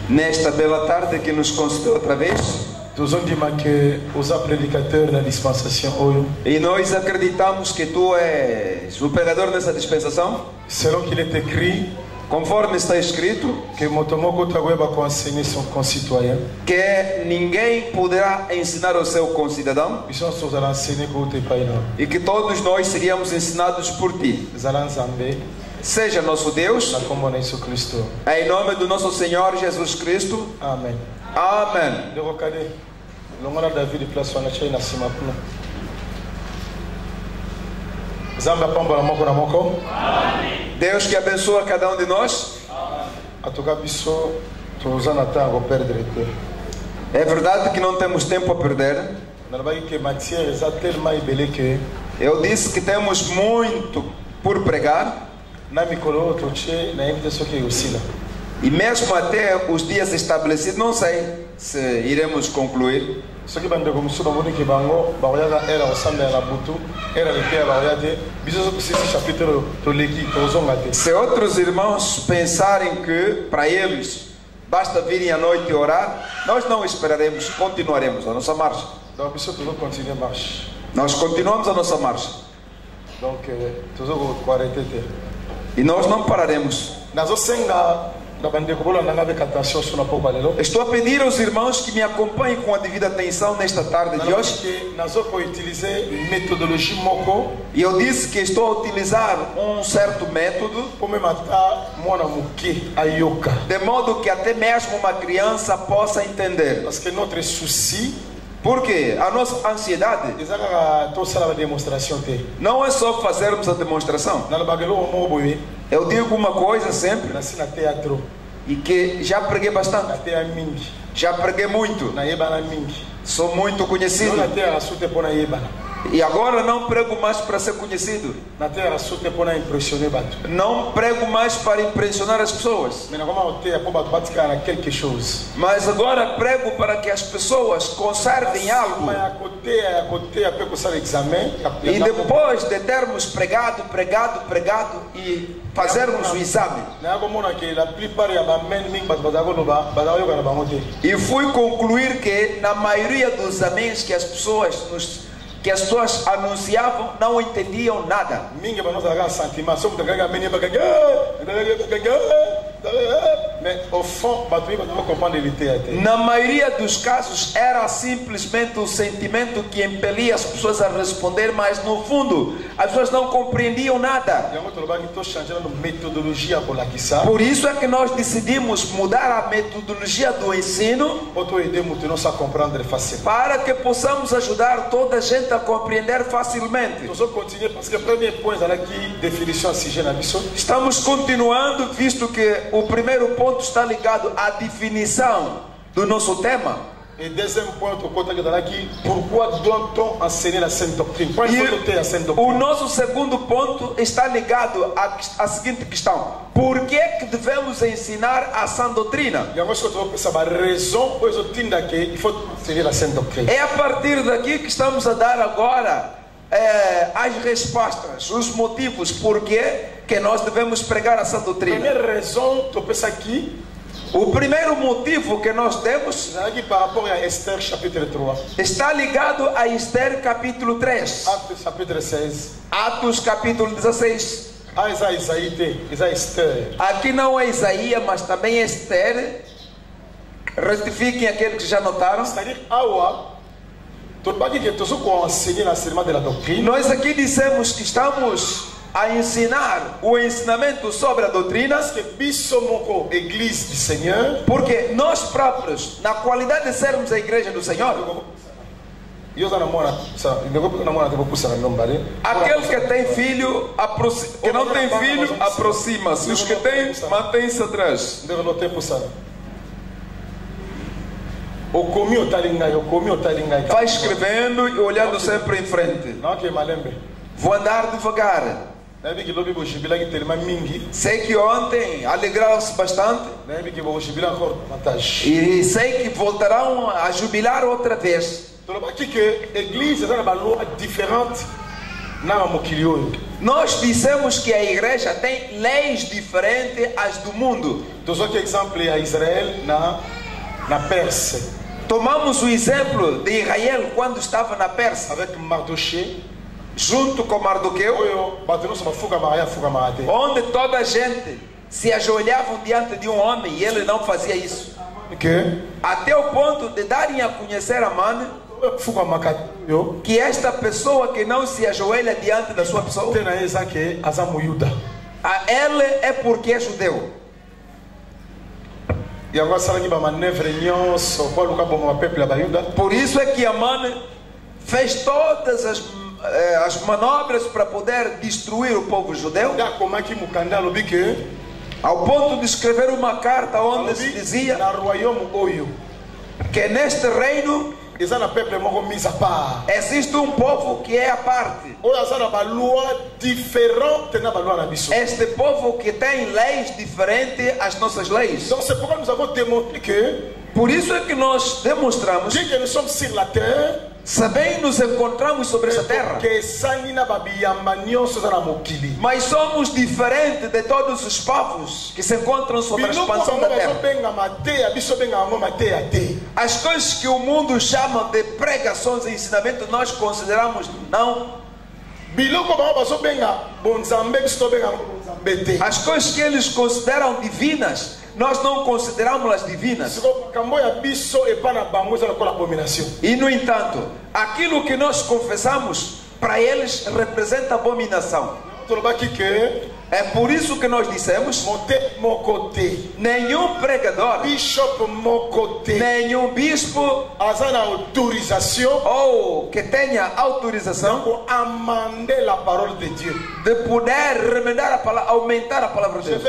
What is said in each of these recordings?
Nesta bela tarde que nos concedeu outra vez. E nós acreditamos que tu és o pregador dessa dispensação. Selon qu'il est écrit, conforme está escrito, que ninguém poderá ensinar o seu concidadão e que todos nós seríamos ensinados por ti. Seja nosso Deus, em nome do nosso Senhor Jesus Cristo. Amém. Amém. Deus que abençoa cada um de nós. É verdade que não temos tempo a perder. Eu disse que temos muito por pregar. E mesmo até os dias estabelecidos, não sei se iremos concluir. Se outros irmãos pensarem que para eles basta virem à noite e orar, nós não esperaremos, continuaremos a nossa marcha. Nós continuamos a nossa marcha. E nós não pararemos. Estou a pedir aos irmãos que me acompanhem com a devida atenção nesta tarde de hoje. E eu disse que estou a utilizar um certo método, de modo que até mesmo uma criança possa entender. Porque a nossa ansiedade não é só fazermos a demonstração. Eu digo uma coisa sempre, e que já preguei bastante, já preguei muito, sou muito conhecido, e agora não prego mais para ser conhecido, não prego mais para impressionar as pessoas, mas agora prego para que as pessoas conservem algo. E depois de termos pregado e fazermos o exame, e fui concluir que na maioria dos amém que as pessoas anunciavam, não entendiam nada. Na maioria dos casos era simplesmente o sentimento que impelia as pessoas a responder, mas no fundo as pessoas não compreendiam nada. Por isso é que nós decidimos mudar a metodologia do ensino, para que possamos ajudar toda a gente a compreender facilmente. Estamos continuando, visto que o primeiro ponto está ligado à definição do nosso tema. E deuxième point, pourquoi doit-on enseigner la sainte doctrine? O nosso segundo ponto está ligado à seguinte questão: por que devemos ensinar a sã doutrina? É a partir daqui que estamos a dar agora as respostas, os motivos por que nós devemos pregar a sã doutrina. O primeiro motivo que nós temos está ligado a Esther capítulo 3. Atos capítulo 16. Aqui não é Isaías, mas também é Esther. Retifiquem aqueles que já notaram. Nós aqui dissemos que estamos a ensinar o ensinamento sobre a doutrina, porque nós próprios, na qualidade de sermos a igreja do Senhor, aquele que tem filho, que não tem filho, aproxima-se, os que têm, mantém-se atrás. Vai escrevendo e olhando sempre em frente. Vou andar devagar. Sei que ontem alegraram-se bastante, e sei que voltarão a jubilar outra vez. Nós dissemos que a igreja tem leis diferentes às do mundo. Então, só que exemplo é Israel na Pérsia. Tomamos o exemplo de Israel quando estava na Pérsia, Avec Mardoché. junto com Mardoqueu, onde toda a gente se ajoelhava diante de um homem e ele não fazia isso. Até o ponto de darem a conhecer a Amã que esta pessoa que não se ajoelha diante da sua pessoa, a ele é porque é judeu. Por isso é que Amã fez todas as manobras para poder destruir o povo judeu, ao ponto de escrever uma carta onde se dizia que neste reino existe um povo que é a parte. Este povo que tem leis diferentes às nossas leis. Por isso é que nós demonstramos que nós somos sur la terre, também nos encontramos sobre essa terra, mas somos diferentes de todos os povos que se encontram sobre a expansão da terra. As coisas que o mundo chama de pregações e ensinamentos, nós consideramos não. As coisas que eles consideram divinas, nós não consideramos as divinas. E no entanto, aquilo que nós confessamos para eles representa abominação. É por isso que nós dissemos: nenhum pregador, nenhum bispo ou que tenha autorização de poder remendar a palavra, aumentar a palavra de Deus.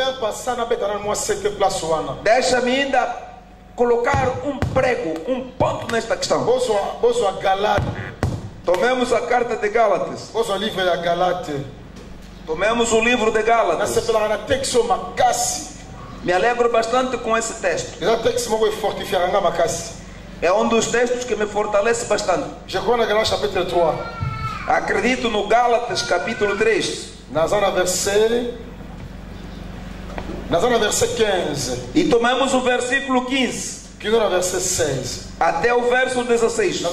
Deixa-me ainda colocar um prego, um ponto nesta questão. Tomemos a carta de Gálatas. Tomemos o livro de Gálatas. Me alegro bastante com esse texto. É um dos textos que me fortalece bastante. Acredito no Gálatas capítulo 3. Verset 15. E tomemos o versículo 15. Até o verso 16.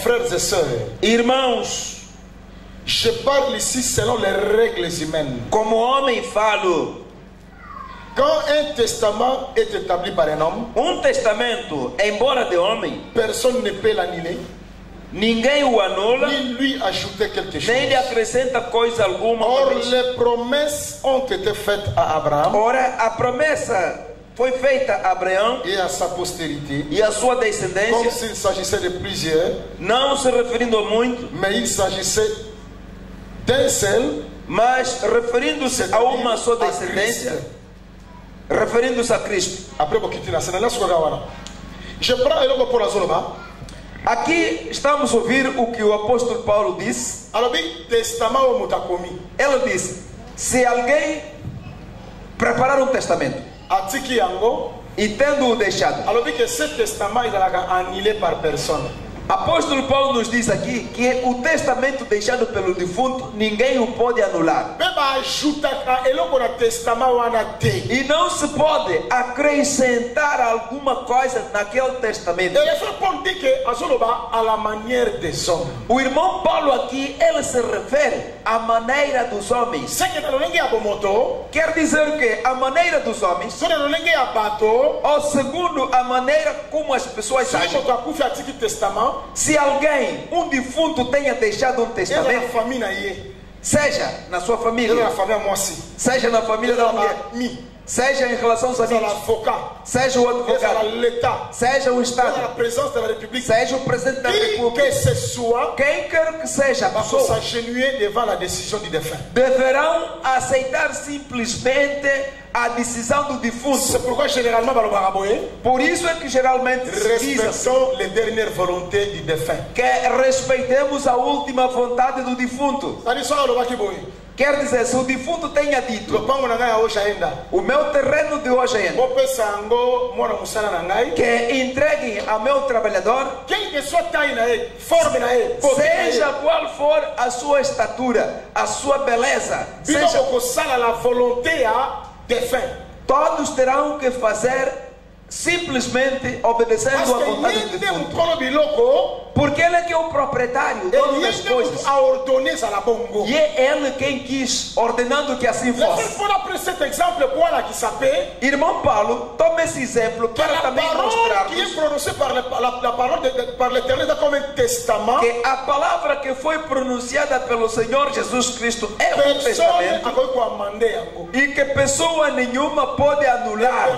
Frères et sœurs, irmãos, je parle ici selon les règles humaines. Como homem falo. Quand un testament est établi par un homme, testamento, embora de homem, personne ne peut l'annuler, ninguém o anula, ni lui ajouter quelque chose. Nem lhe acrescenta coisa alguma. Or, les promesses ont été faites à Abraham. Ora, a promessa foi feita a Abraão e a sua postérité, e a sua descendência, comme s'il s'agissait de plusieurs, não se referindo a muito, mais il s'agissait d'un seul, mas referindo-se a uma só descendência, referindo-se a Cristo. Je prends le pour la. Aqui estamos a ouvir o que o apóstolo Paulo disse. Ela disse: se alguém preparar um testamento e tendo-o deixado, apóstolo Paulo nos diz aqui que o testamento deixado pelo defunto ninguém o pode anular. E não se pode acrescentar alguma coisa naquele testamento. O irmão Paulo aqui, ele se refere à maneira dos homens. Quer dizer que a maneira dos homens, ou segundo a maneira como as pessoas agem. Se alguém, um defunto, tenha deixado um testamento, seja na sua família, seja na família da mulher, seja em relação aos amigos, seja o advogado, seja o Estado, seja o presidente da República, quem quer que seja a pessoa, deverão aceitar simplesmente a decisão do defunto. Por isso é que geralmente se diz que respeitemos a última vontade do defunto. Quer dizer, se o defunto tenha dito: o meu terreno de hoje ainda, que entreguem ao meu trabalhador, seja qual for a sua estatura, a sua beleza, seja, todos terão que fazer simplesmente obedecendo a vontade do defunto. Porque ele é que é o proprietário, dono das coisas. E é ele quem quis, ordenando que assim fosse. Irmão Paulo, toma esse exemplo para também mostrar-nos que a palavra que foi pronunciada pelo Senhor Jesus Cristo é o testamento, e que pessoa nenhuma pode anular,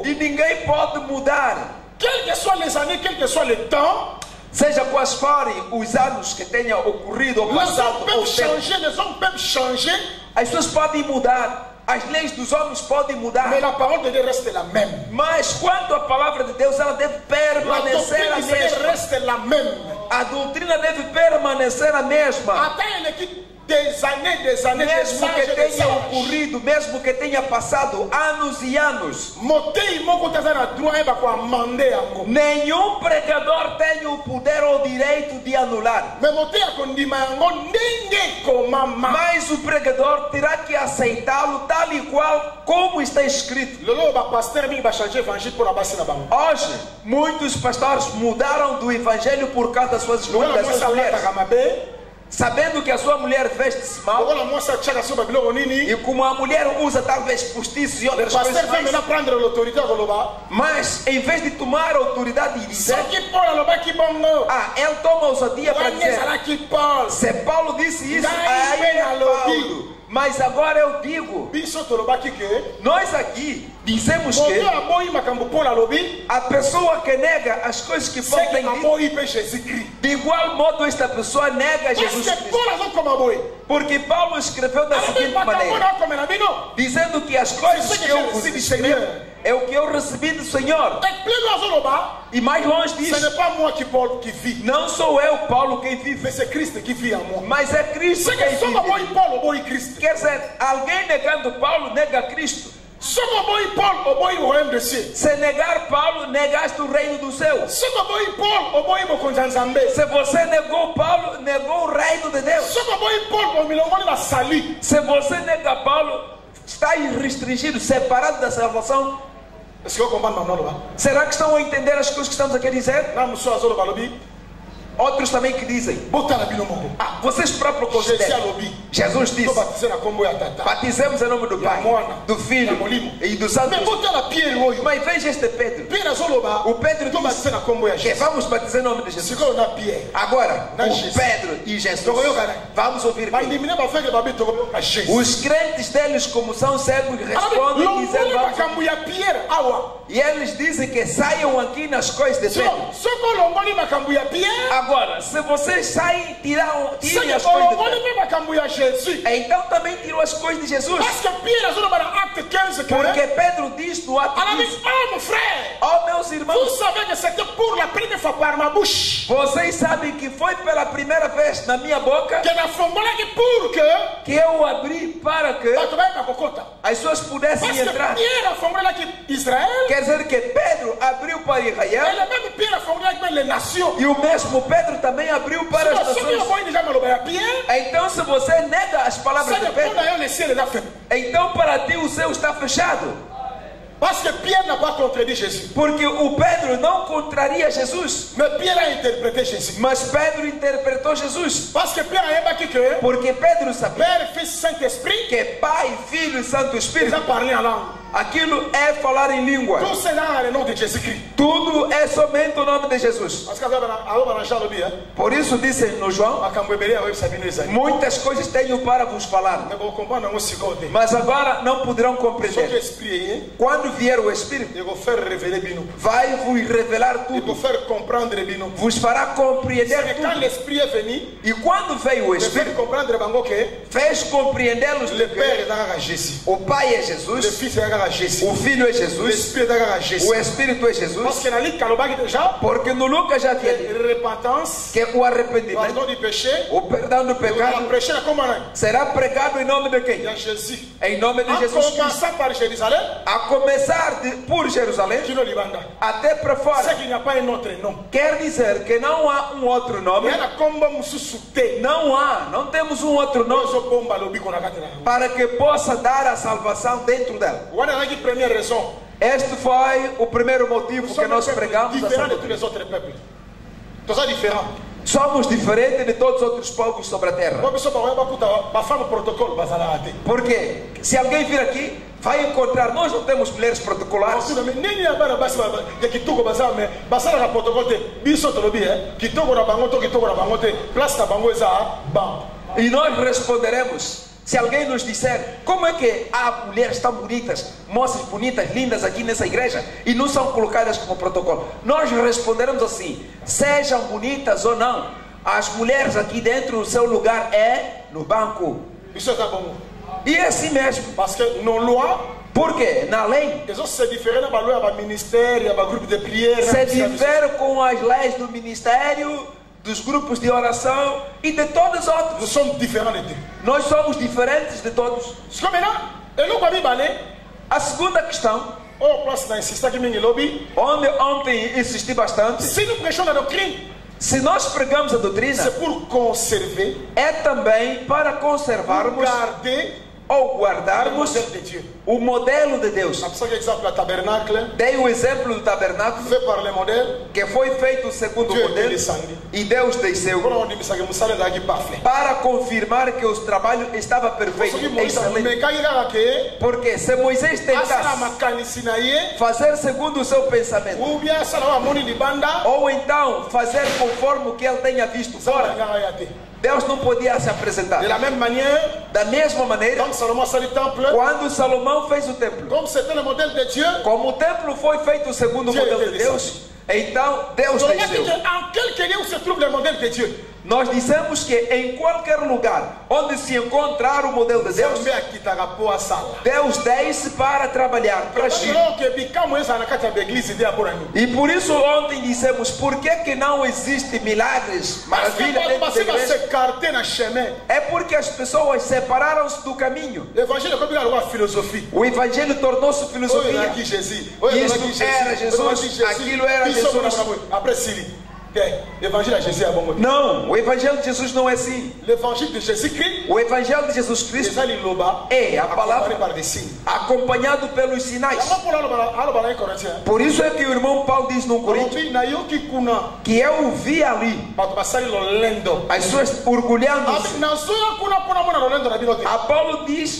e ninguém pode mudar. Quelles que soient les années, quel que soit le temps, seja quais forem os anos que tenha ocorrido ou passado, les hommes peuvent changer, as pessoas podem mudar, as leis dos homens podem mudar, mais la parole de Dieu reste la même. Mas quanto à palavra de Deus, ela deve permanecer a mesma. Reste la même. A doutrina deve permanecer a mesma. Até des années, mesmo que tenha ocorrido, mesmo que tenha passado anos e anos. Nenhum pregador tem o poder ou o direito de anular. Mas o pregador terá que aceitá-lo tal e qual como está escrito. Hoje, muitos pastores mudaram do evangelho por causa das suas mulheres. Sabendo que a sua mulher veste-se mal, e como a mulher usa talvez postiços e outras coisas mais, mas em vez de tomar a autoridade e dizer, ele toma a ousadia para dizer: se Paulo disse isso, aí é Paulo. Mas agora eu digo, nós aqui dizemos que a pessoa que nega as coisas que Paulo tem dito, de igual modo esta pessoa nega Jesus Cristo. Porque Paulo escreveu da seguinte maneira, dizendo que as coisas que eu vos escrevo é o que eu recebi do Senhor. E mais longe disso, não sou eu, Paulo, quem vive, mas é Cristo quem vive. Quer dizer, alguém negando Paulo nega Cristo. Se negar Paulo, negaste o reino do céu. Se você negou Paulo, negou o reino de Deus. Se você nega Paulo, está restringido, separado da salvação. Será que estão a entender as coisas que estamos aqui a dizer? Outros também que dizem, vocês próprios consideram. Jesus disse: batizemos em nome do Pai, do Filho e do Santo Espírito. Mas veja este Pedro. O Pedro disse que vamos batizar em nome de Jesus. Agora, o Pedro e Jesus, vamos ouvir quem? Os crentes deles, como são cegos, respondem dizendo: e eles dizem que saiam aqui nas coisas de Pedro. Agora, se vocês saem, tirem as coisas de Pedro, então também tirou as coisas de Jesus. Porque Pedro diz no ato 15: oh meus irmãos, vocês sabem que foi pela primeira vez na minha boca que eu abri para que as pessoas pudessem entrar. Quer dizer que Pedro abriu para Israel, e o mesmo Pedro também abriu para as nações. Então, se você nega as palavras de Pedro, então para ti o céu está fechado. Parce que Pierre n'a pas contredit Jésus. Porque o Pedro não contraria Jesus. Mais Pierre a interprété Jésus. Mas Pedro interpretou Jesus. Parce que Pierre a dit que porque Pedro sabia Père, Fils, Saint-Esprit, que Pai, Filho e Santo Espírito, ils ont parlé en langue. Aquilo é falar em língua. Tout c'est dans le nom de Jésus-Christ. Tudo é somente o nome de Jesus. Por isso disse no João: muitas coisas tenho para vos falar, mas agora não poderão compreender. Quando vier o Espírito, vai vos revelar tudo, vos fará compreender tudo. E quando veio o Espírito, fez compreendê-los. O Pai é Jesus, O Filho é Jesus. O Espírito é Jesus. Porque no Lucas já tinha dito que o arrependimento, o perdão do pecado, será pregado em nome de quem? Em nome de Jesus Cristo. A começar por Jerusalém até para fora. Quer dizer que não há um outro nome. Não temos um outro nome para que possa dar a salvação dentro dela. Este foi o primeiro motivo que nós pregamos. Somos diferentes de todos os outros povos sobre a terra. Porque se alguém vir aqui, vai encontrar, nós não temos mulheres protocolares. E nós responderemos. Se alguém nos disser, como é que há mulheres tão bonitas, moças bonitas, lindas aqui nessa igreja e não são colocadas como protocolo? Nós responderemos assim: sejam bonitas ou não, as mulheres aqui dentro, o seu lugar é no banco. Isso é bom. E é assim mesmo. Porque na lei se difere com as leis do ministério, dos grupos de oração e de todos os outros. Nós somos diferentes de todos. A segunda questão, onde ontem insisti bastante, se nós pregamos a doutrina, é também para conservarmos ou guardarmos o modelo de Deus. Dei o exemplo do tabernáculo, que foi feito segundo o modelo, e Deus desceu para confirmar que o trabalho estava perfeito, excelente. Porque se Moisés tentasse fazer segundo o seu pensamento, ou então fazer conforme o que ele tenha visto fora, Deus não podia se apresentar. Da mesma maneira, quando Salomão fez o templo, como o templo foi feito segundo o modelo de Deus, então Deus desceu. Nós dissemos que em qualquer lugar onde se encontrar o modelo de Deus, Deus desce para trabalhar, para agir. E por isso ontem dissemos, por que não existe milagres, maravilha dentro da igreja? É porque as pessoas separaram-se do caminho. O evangelho tornou-se filosofia. Isso era Jesus, aquilo era Jesus. Não, o evangelho de Jesus não é assim. O evangelho de Jesus Cristo é a palavra acompanhado pelos sinais. Por isso é que o irmão Paulo diz no Coríntios que eu vi ali as pessoas orgulhando-se.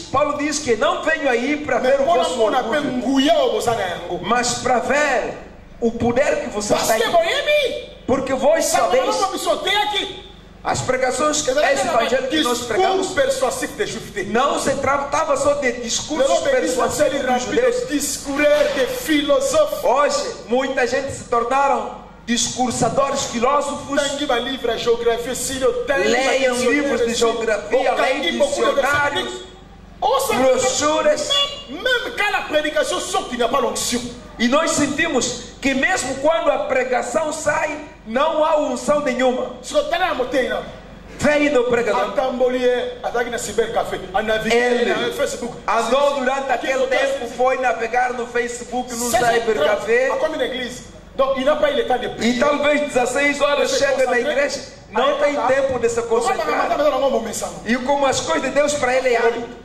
Paulo diz que não venho aí para ver o vosso orgulho, mas para ver o poder que vocês têm. Porque vós sabeis, as pregações, esse evangelho que nós pregamos, não se tratava só de discursos persuasivos dos judeus. Hoje, muita gente se tornaram discursadores, filósofos. Leiam livros de geografia, leiam dicionários, brochuras. E nós sentimos que mesmo quando a pregação sai, não há unção nenhuma. Veio do pregador. Ele andou durante aquele tempo, foi navegar no Facebook, no Cybercafé. E talvez 16 horas chega na igreja, não tem tempo de se concentrar. E como as coisas de Deus para ele é hábito.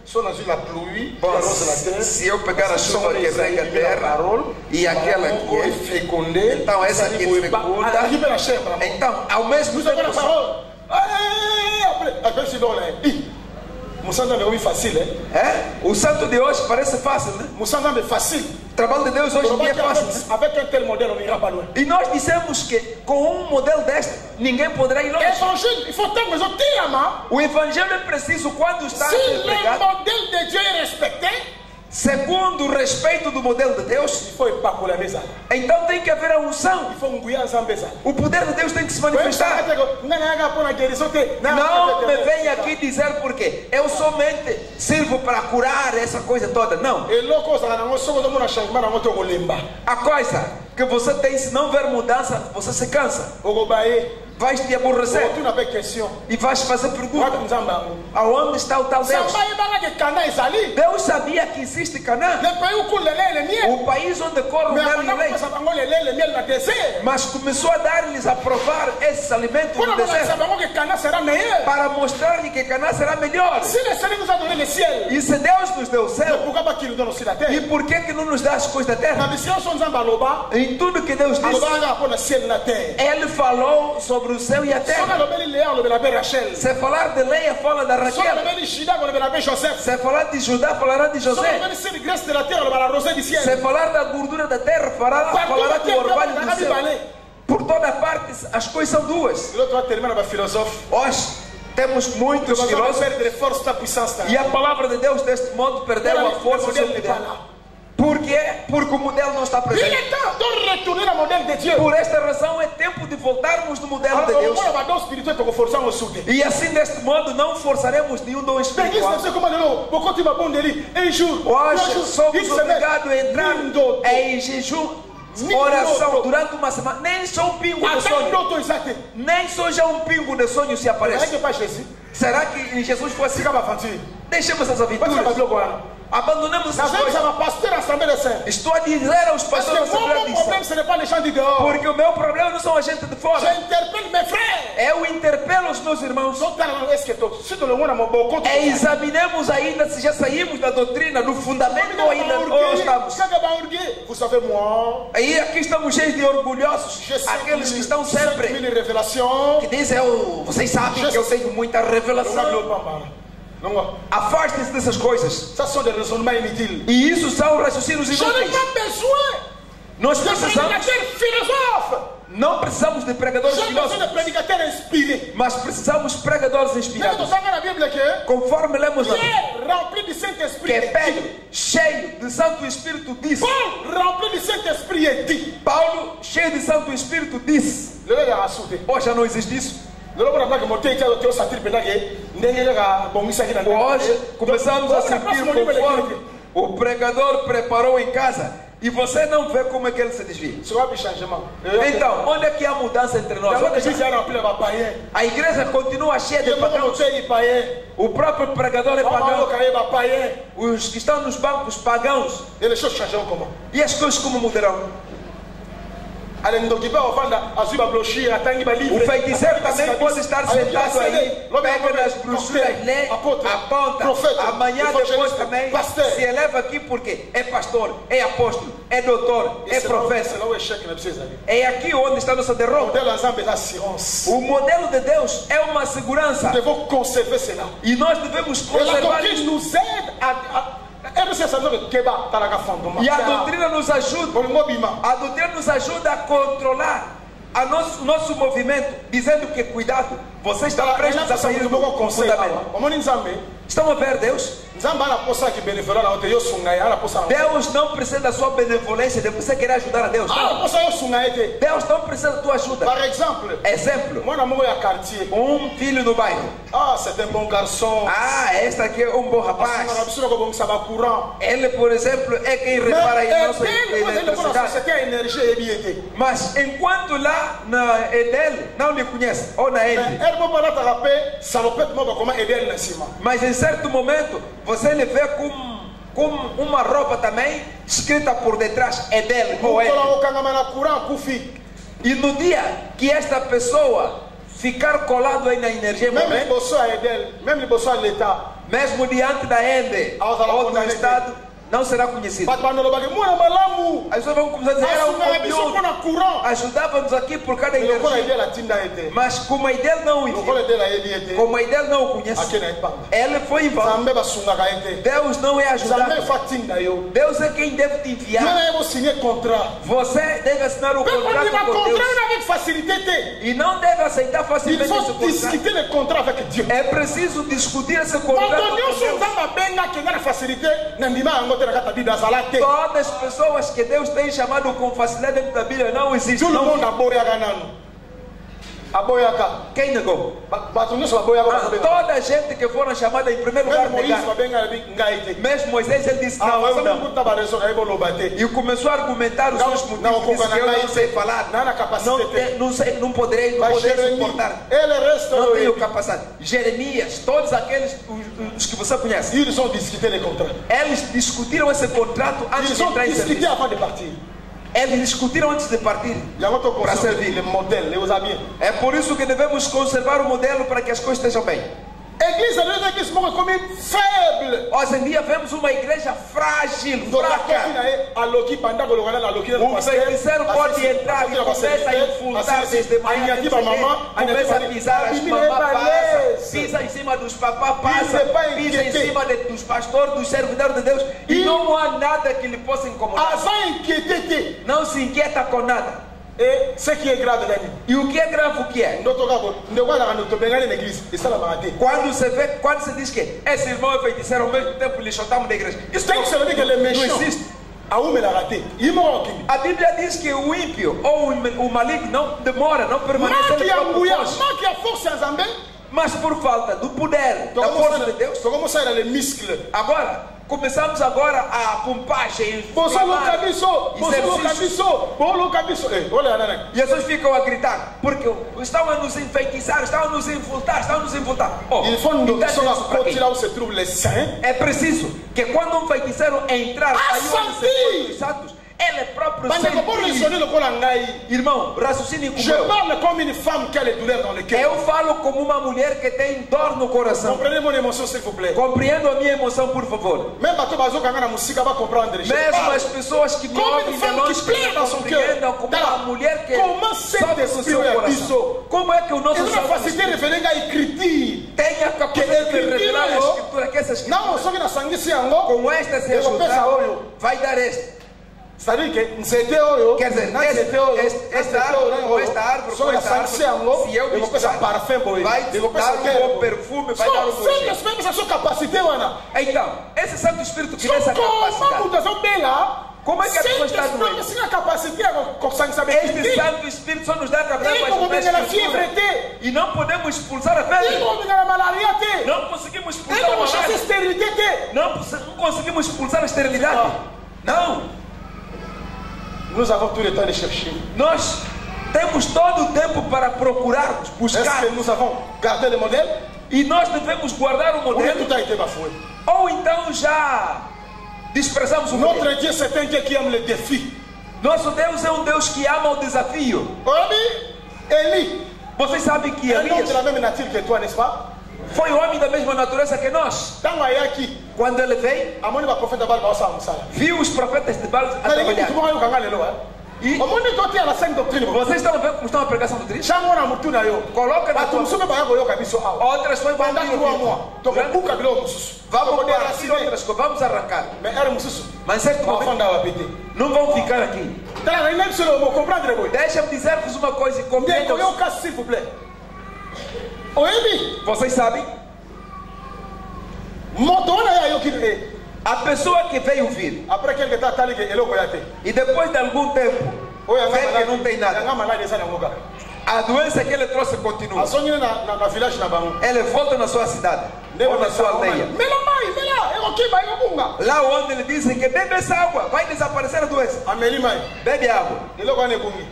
Bom, se eu pegar a chuva que rega a terra e aquela que é fecunda, então essa aqui é fecunda, então ao mesmo tempo o santo de hoje parece fácil, né? O trabalho de Deus hoje em dia é fácil, né? E nós dissemos que com um modelo deste ninguém poderá ir longe. O evangelho é preciso quando está a ser pregado. segundo o respeito do modelo de Deus, então tem que haver a unção. O poder de Deus tem que se manifestar. Não me venha aqui dizer porque eu somente sirvo para curar essa coisa toda. Não. A coisa que você tem, se não ver mudança, você se cansa. Vais te aborrecer e vais fazer perguntas. Aonde está o tal Deus? Deus sabia que existe Canaã, o país onde corre o mel e o leite, mas começou a dar-lhes a provar esses alimentos no deserto para mostrar-lhes que Canaã será melhor. E se Deus nos deu o céu, e por que não nos dá as coisas da terra? Em tudo que Deus disse, Ele falou sobre o céu e a terra. Se falar de Leia, fala da Raquel. Se falar de Judá, falará de José. Se falar da gordura da terra, falará do orvalho do céu. Por toda parte, as coisas são duas. Hoje temos muitos filósofos e a palavra de Deus deste modo perdeu a força do poder. Por quê? Porque o modelo não está presente. Por esta razão é tempo de voltarmos no modelo de Deus. E assim deste modo não forçaremos nenhum dom espiritual. Hoje somos obrigados a entrar em jejum, oração durante uma semana. Nem só um pingo de sonho. Nem só já um pingo de sonho se aparece. Será que Jesus foi assim? Deixemos as aventuras. Abandonemos essas coisas. Estou a dizer aos pastores da Assembleia de Deus, porque o meu problema não são a gente de fora. Eu interpelo os meus irmãos. E examinemos ainda se já saímos da doutrina, do fundamento ou ainda ou estamos. E aqui estamos cheios de orgulhosos, aqueles que estão sempre, que dizem, vocês sabem que eu tenho muita revelação. Afaste-se dessas coisas. E isso são raciocínios inúteis. Nós precisamos, não precisamos de pregadores filósofos, mas precisamos de pregadores inspirados. Conforme lemos na Bíblia, que Pedro, cheio de Santo Espírito, disse. Paulo, cheio de Santo Espírito, disse. Hoje já não existe isso. Hoje começamos a sentir conforme o pregador preparou em casa. E você não vê como é que ele se desvia. Então, onde é que há mudança entre nós? A igreja continua cheia de pagãos. O próprio pregador é pagão. Os que estão nos bancos pagãos. E as coisas como mudarão? O feiticeiro também pode estar sentado aí, pega nas brochuras, lê, aponta. Amanhã depois também se eleva aqui porque é pastor, é apóstolo, é doutor, é profeta. É aqui onde está a nossa derrota. O modelo de Deus é uma segurança. E nós devemos conservar isso. E a doutrina nos ajuda. A doutrina nos ajuda a controlar o nosso movimento, dizendo que cuidado, você está prestes a sair do fundamento. Estão a ver Deus? Deus não precisa da sua benevolência de você querer ajudar a Deus. Deus não precisa da tua ajuda. Exemplo, um filho do bairro. C'est un bom garçon. Este aqui é um bom rapaz. Ele, por exemplo, é quem repara em nossa eletricidade. Mas enquanto lá na Edel não lhe conhece, ou na Edel, mas em certo momento você lhe vê com uma roupa também escrita por detrás Edel ou Edel. E no dia que esta pessoa ficar colado aí na energia, mesmo diante da Ende ou do Estado, não será conhecido. As pessoas vão começar a dizer, era um conteúdo, ajudava-nos aqui por cada energia. Mas como a Edel não o envia, como a Edel não o conhece, ele foi em vão. Deus não é ajudado. Deus é quem deve te enviar. Você deve assinar o contrato com Deus. E não deve aceitar facilmente esse contrato. É preciso discutir esse contrato com Deus. Todas as pessoas que Deus tem chamado com facilidade dentro da Bíblia não existem. Quem negou? Toda a gente que foram chamada em primeiro lugar negaram. Mesmo Moisés, ele disse não. E começou a argumentar os seus motivos. Disse que eu não sei falar, não poderei suportar, não tenho capacidade. Jeremias, todos aqueles os que você conhece, eles discutiram esse contrato antes de entrar em serviço. Eles discutiram antes de partir para servir. É por isso que devemos conservar o modelo para que as coisas estejam bem. Hoje em dia vemos uma igreja frágil, fraca. O feiticeiro pode entrar e começa a infiltrar desde manhã, começa a pisar as mamás, pisa em cima dos papás, pisa em cima dos pastores, dos servidores de Deus, e não há nada que lhe possa incomodar. Não se inquieta com nada. E ce qui est grave, Dani. E o que é grave, o que é? Quando se diz que esse irmão é feiticeiro, ao mesmo tempo lhe chutamos da igreja. Isso não existe. A Bíblia diz que o ímpio ou o maligno não demora, não permanece. Mas por falta do poder, da força de Deus, agora começamos agora a pompagem. E as pessoas ficam a gritar porque estão a nos enfeitiçar, estão a nos infiltrar, estão a nos infiltrar. É preciso que quando um feiticeiro entrar aí os santos, ele próprio irmão, raciocínio como eu falo como uma mulher que tem dor no coração. Comprenez mon émotion, s'il vous plaît. Compreendo a minha emoção, por favor. Mesmo as pessoas que me ouvem de longe compreendam como uma mulher que sobe no seu coração. Como é que o nosso Salvador tem a capacidade de revelar a Escritura, que essa Escritura com esta se ajudar vai dar este. Sabe que quer dizer, esta árvore, se eu misturar, vai dar um bom perfume, vai dar um bom cheiro. Então, esse Santo Espírito que tem essa capacidade. Como é que a pessoa está doente? Este Santo Espírito só nos dá a capacidade e não podemos expulsar a febre. Não conseguimos expulsar a malária. Não conseguimos expulsar a esterilidade. Não. Nous avons tout le temps de chercher. Nós temos todo o tempo para procurarmos, buscar. Est-ce que nous avons gardé le modèle? E nós devemos guardar o modelo. Tout a été bafoué. Ou então já desprezamos o modelo. Notre Dieu, c'est un Dieu qui aime le défi. Nosso Deus é um Deus que ama o desafio. Eli. Vocês sabem que Elias de la même nature que toi, n'est-ce pas? Foi homem da mesma natureza que nós. Quando ele veio, viu os profetas de Baal a trabalhar. E vocês estão vendo como estão a pregação do Cristo? Coloca na tua outras foi vamos arrancar. Mas certo momento não vão ficar aqui. Deixa-me dizer-vos uma coisa e compreendam. Vocês sabem? A pessoa que veio vir e depois de algum tempo vê que não tem nada, a doença que ele trouxe continua. Ele volta na sua cidade ou na sua aldeia. Lá onde ele diz que bebe essa água, vai desaparecer a doença. Bebe água.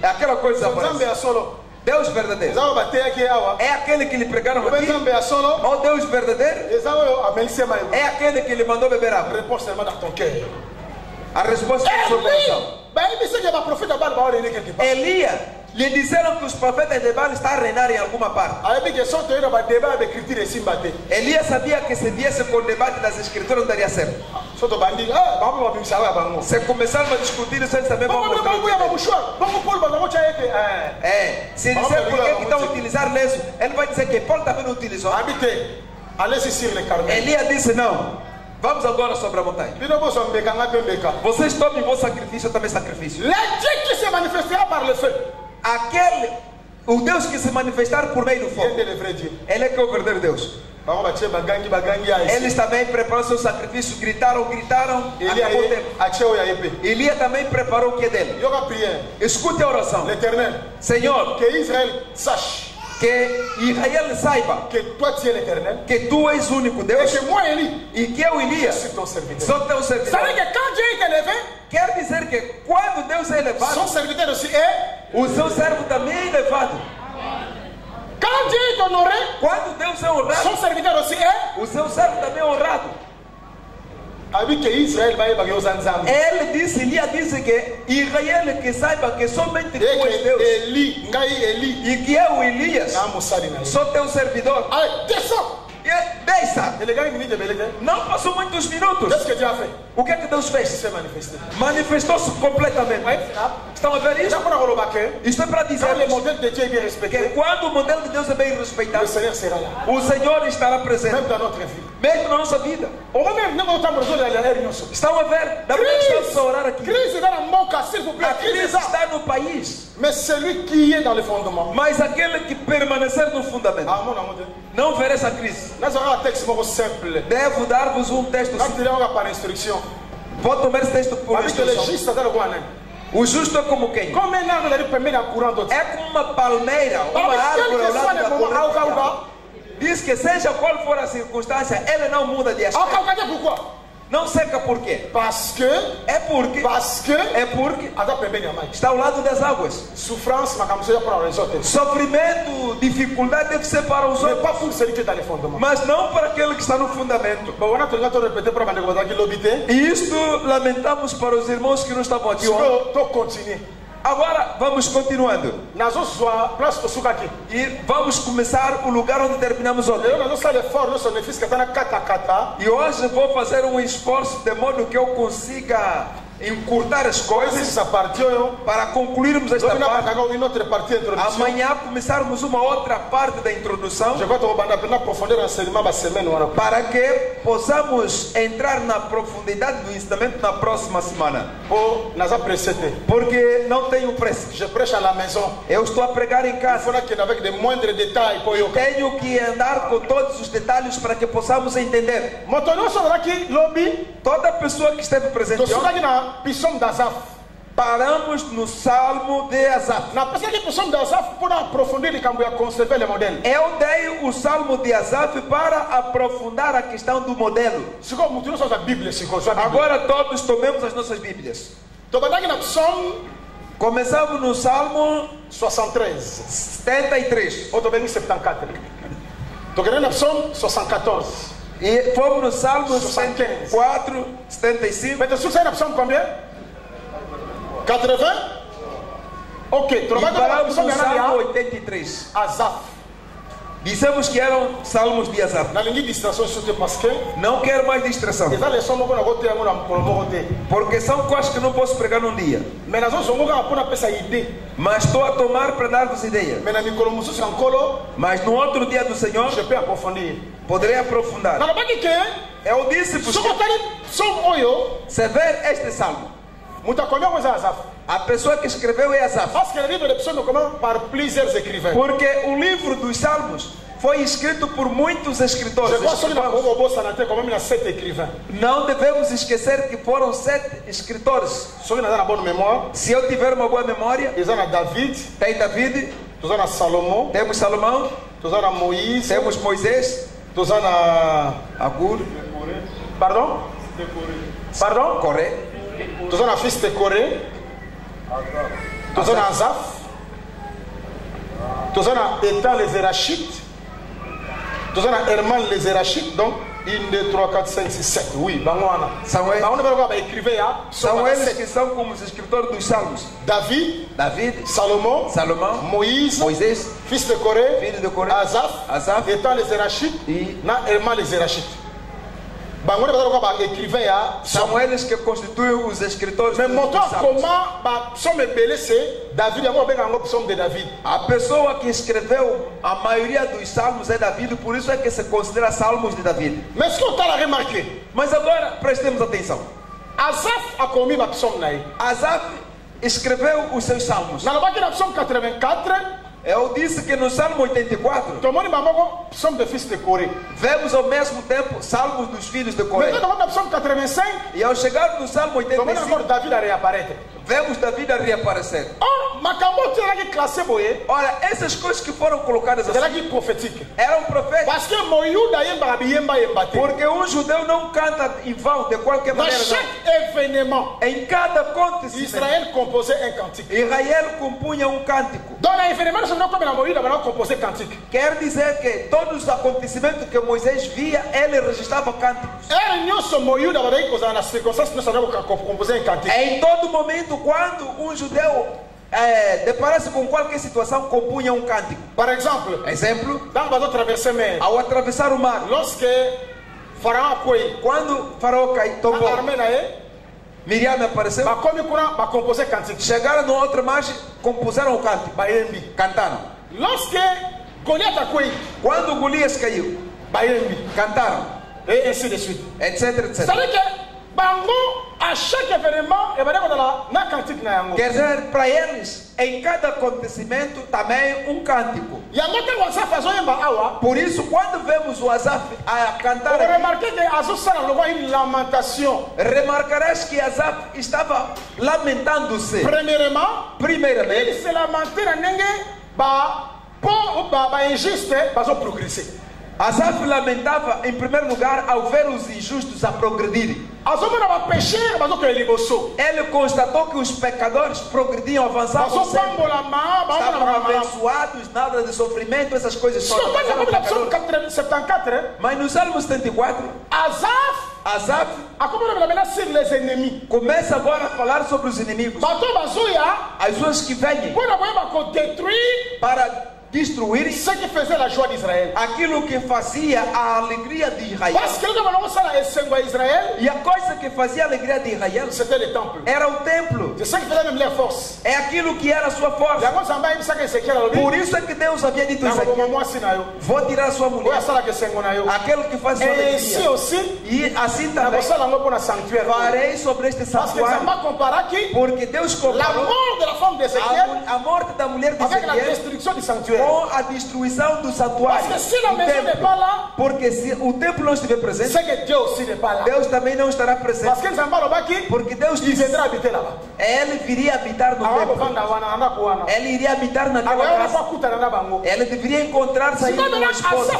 Aquela coisa desaparece. Deus verdadeiro é aquele que lhe pregaram aqui. O Deus verdadeiro é aquele que lhe mandou beber água. A resposta é no seu coração. Elias lhe disseram que os profetas de Baal estão a reinar em alguma parte. Elias sabia que se viesse com o debate das escrituras não daria certo. Se começarmos a discutir isso, eles também vão mostrar. Se disser por que estão a utilizar lenço, ele vai dizer que Paulo também não utilizou. Elias disse não. Vamos agora sobre a montanha. Vocês tomem o vosso sacrifício, eu também sacrifício. O Deus que se manifestar por meio do fogo, ele é que é o verdadeiro Deus. Eles também prepararam seu sacrifício, gritaram, acabou o tempo. Elia também preparou o que é dele. Escute a oração. L'Éternel, Senhor, que Israël sache que Israel saiba que toi tu es l'Éternel, que tu és o único Deus, et que moi Élie, e que eu, Elias, je suis ton serviteur. sou teu Ça veut servidor. dire que quand Dieu est élevé, Quer dizer que quando Deus é elevado, son serviteur aussi est. o seu servo também é elevado. Quand Dieu est honoré, Quando Deus é honrado, son serviteur aussi est. o seu servo também é honrado. Avec que Israël va y avoir aux Anzam. Ele disse, Elias disse que Israel que saiba que somente tu Et és Deus. que Élie, Ngai Élie, E que eu, Elias, na Moussali na. sou teu servidor. Allez, descends. E deixa. Et les gars, ils me disent de belé. Não passou muitos minutos. Qu'est-ce que Dieu a fait? O que é que Deus Il fez? s'est manifesté. Manifestou-se completamente. Estão a ver isso? Isto é para dizer Quand le modèle de Dieu est bien que respecté, quando o modelo de Deus é bem le respeitado, Seigneur sera là. o Senhor estará presente, Même dans notre vie. mesmo na nossa vida. On va même nous entendre besoin d'aller à la réunion. Estão a ver? Da onde estamos a orar aqui? Crise dans le monde, s'il vous plaît. A Crise crise ça. está no país, Mais celui qui est dans le fondement. mas aquele que permanecer no fundamento Ah, mon amour. não verá essa crise. Nous avons un texte simple. Devo dar-vos um texto. Quand il y a par instruction. Vou tomar esse texto por Parce que le instrução. juste dans le roi. O justo é como quem? Comme un arbre d'aller permettre un courant d'autre. É como uma palmeira, uma árvore ao lado da corrente. Diz que seja qual for a circunstância, ele não muda de aspecto. Pourquoi? Não seca por quê? Parce que está ao lado das águas. Souffrance, ma camarade, para les autres. Sofrimento, dificuldade deve ser para os Mais outros, pas pour celui qui est dans le fondement. mas não para aquele que está no fundamento. Bon, on a tout le temps répété pour ma qui l'obité. E isto lamentamos para os irmãos que não estavam aqui ontem. Tu continuer. Agora vamos continuando. Nós vamos place pour souka aqui. E vamos começar o lugar onde terminamos ontem. Eu não sei fort, não sou nefis que está na kata. E hoje vou fazer um esforço de modo que eu consiga encurtar as coisas Essa parte eu para concluirmos esta não parte. uma outra parte introdução. Amanhã começarmos uma outra parte da introdução Je vais te reprendre na profondeur enseignement da semana para que possamos entrar na profundidade do ensinamento na próxima semana. Pour nas apprécier. Porque não tenho pressa. Je prêche à la maison. Eu estou a pregar em Il casa. faudra que avec de moindres détails pour yo. Tenho que andar com todos os detalhes para que possamos entender. Maintenant sur aqui lobby. Toda pessoa que esteve presente Donc sur aqui na Psalm d'Asaph. paramos no Salmo de Asaf. Na pesquisa que Psalm d'Asaph pour approfondir e conserver le modèle. Eu dei o Salmo de Asaf para aprofundar a questão do modelo. Se como tu não sabe a Bíblia, se com sua Bíblia. Agora todos tomemos as nossas Bíblias. Donc aqui na Psalm Começamos no Salmo 73. 73. Ou também 74. Donc na Psalm 74. E fomos no Salmo 74, 75. Mais tu sais na Psalm combien? 80? Ok, E paramos no Salmo 83. Asaph. Dissemos que eram salmos de Asaf. Na linha de distração, parce que Não quero mais distração. les leçons que nós gostei agora por morrer. Porque são coisas que não posso pregar num dia. Mais nós vamos jogar para essa ideia. Mas estou a tomar para dar-vos ideia. Mais na micromusos ancolo, Mas no outro dia do Senhor, je peux approfondir. poderei aprofundar. Na baki que Eu disse-vos só que botari som oyo, se ver este salmo, muita coisa coisa Asaph. a pessoa que escreveu é Asaf. Parce que le livre de Psaumes commence par plusieurs écrivains. Porque o livro dos salmos foi escrito por muitos escritores. Je crois que na Congo Sanate quand même il y a 7 écrivains. Não devemos esquecer que foram 7 escritores. Ceux qui ont une bonne mémoire, Se eu tiver uma boa memória, ils ont David, tem David, ils ont Salomon, temos Salomão, ils ont Moïse, temos Moisés, ils ont Agur, Pardon? Pardon? Coré, Ils ont fils de Corée, ils ont Asaph, ils ont Étan les Zérachites, ils ont Herman les Zérachites, donc 1, 2, 3, 4, 5, 6, 7. Oui, Bangwana. Samuel. On va écrire são eles que são como os escritores dos salmos. David, Salomão, Moïse, Moisés, fils de Corée, filho de Coré, Asaph, Étan les Zérachites, e Herman les Zérachites. são eles que constituem os escritores Mais dos montrons salmos. comment psaume belé c'est David, un psaume de David. A pessoa que escreveu a maioria dos salmos é David, por isso é que se considera salmos de David. Mais ce qu'on t'a remarqué, Mas agora prestemos atenção. Asaph a commis ma psaume naï. Asaf escreveu os seus salmos. Dans le psaume 84, Eu disse que no Salmo 84 vemos ao mesmo tempo salmos dos filhos de Coré. E ao chegar no Salmo 85 vemos Davi a reaparecer. Ora, essas coisas que foram colocadas assim eram proféticas. Porque um judeu não canta em vão de qualquer maneira. Em cada acontecimento Israël composait un cantique. Israel compunha um cântico. Dans l'événement, nous sommes comme la Moïse, nous avons composé cantique. Quer dizer que todos os acontecimentos que Moisés via, ele registrava cânticos. Em todo momento, quando um judeu depara-se com qualquer situação, compunha um cântico. Par exemple, ao atravessar o mar, quando Faraó tombou, Miriam apareceu, chegaram no outro margem, compuseram o cântico, cantaram. Quando Golias caiu, cantaram, et ainsi de suite, etc, etc. À chaque événement, quer dizer, para eles, em cada acontecimento, também um cântico. Por isso, quando vemos o Asaf a cantar, remarcarás que Asaf estava lamentando-se. Primeiramente, ele se lamentait para injuste, para progresser. Asaf lamentava em primeiro lugar ao ver os injustos a progredirem. Ele constatou que os pecadores progrediam, avançavam sempre. Estavam abençoados, nada de sofrimento, essas coisas todas. Mas no Salmo 74, Asaf começa agora a falar sobre os inimigos. As pessoas que vêm para destruir aquilo que fazia a alegria de Israel. E a coisa que fazia a alegria de Israel era o templo. É aquilo que era a sua força. Por isso é que Deus havia dito isso aqui: vou tirar a sua mulher, aquele que faz sua alegria. E assim também farei sobre este santuário. Porque Deus comparou a morte da mulher de Ezequiel com a destruição do santuário. Porque se o templo não estiver presente, Deus também não estará presente. Porque Deus disse: ele viria habitar no templo. Ele iria habitar naquela casa. Ele deveria encontrar-se aí com a esposa.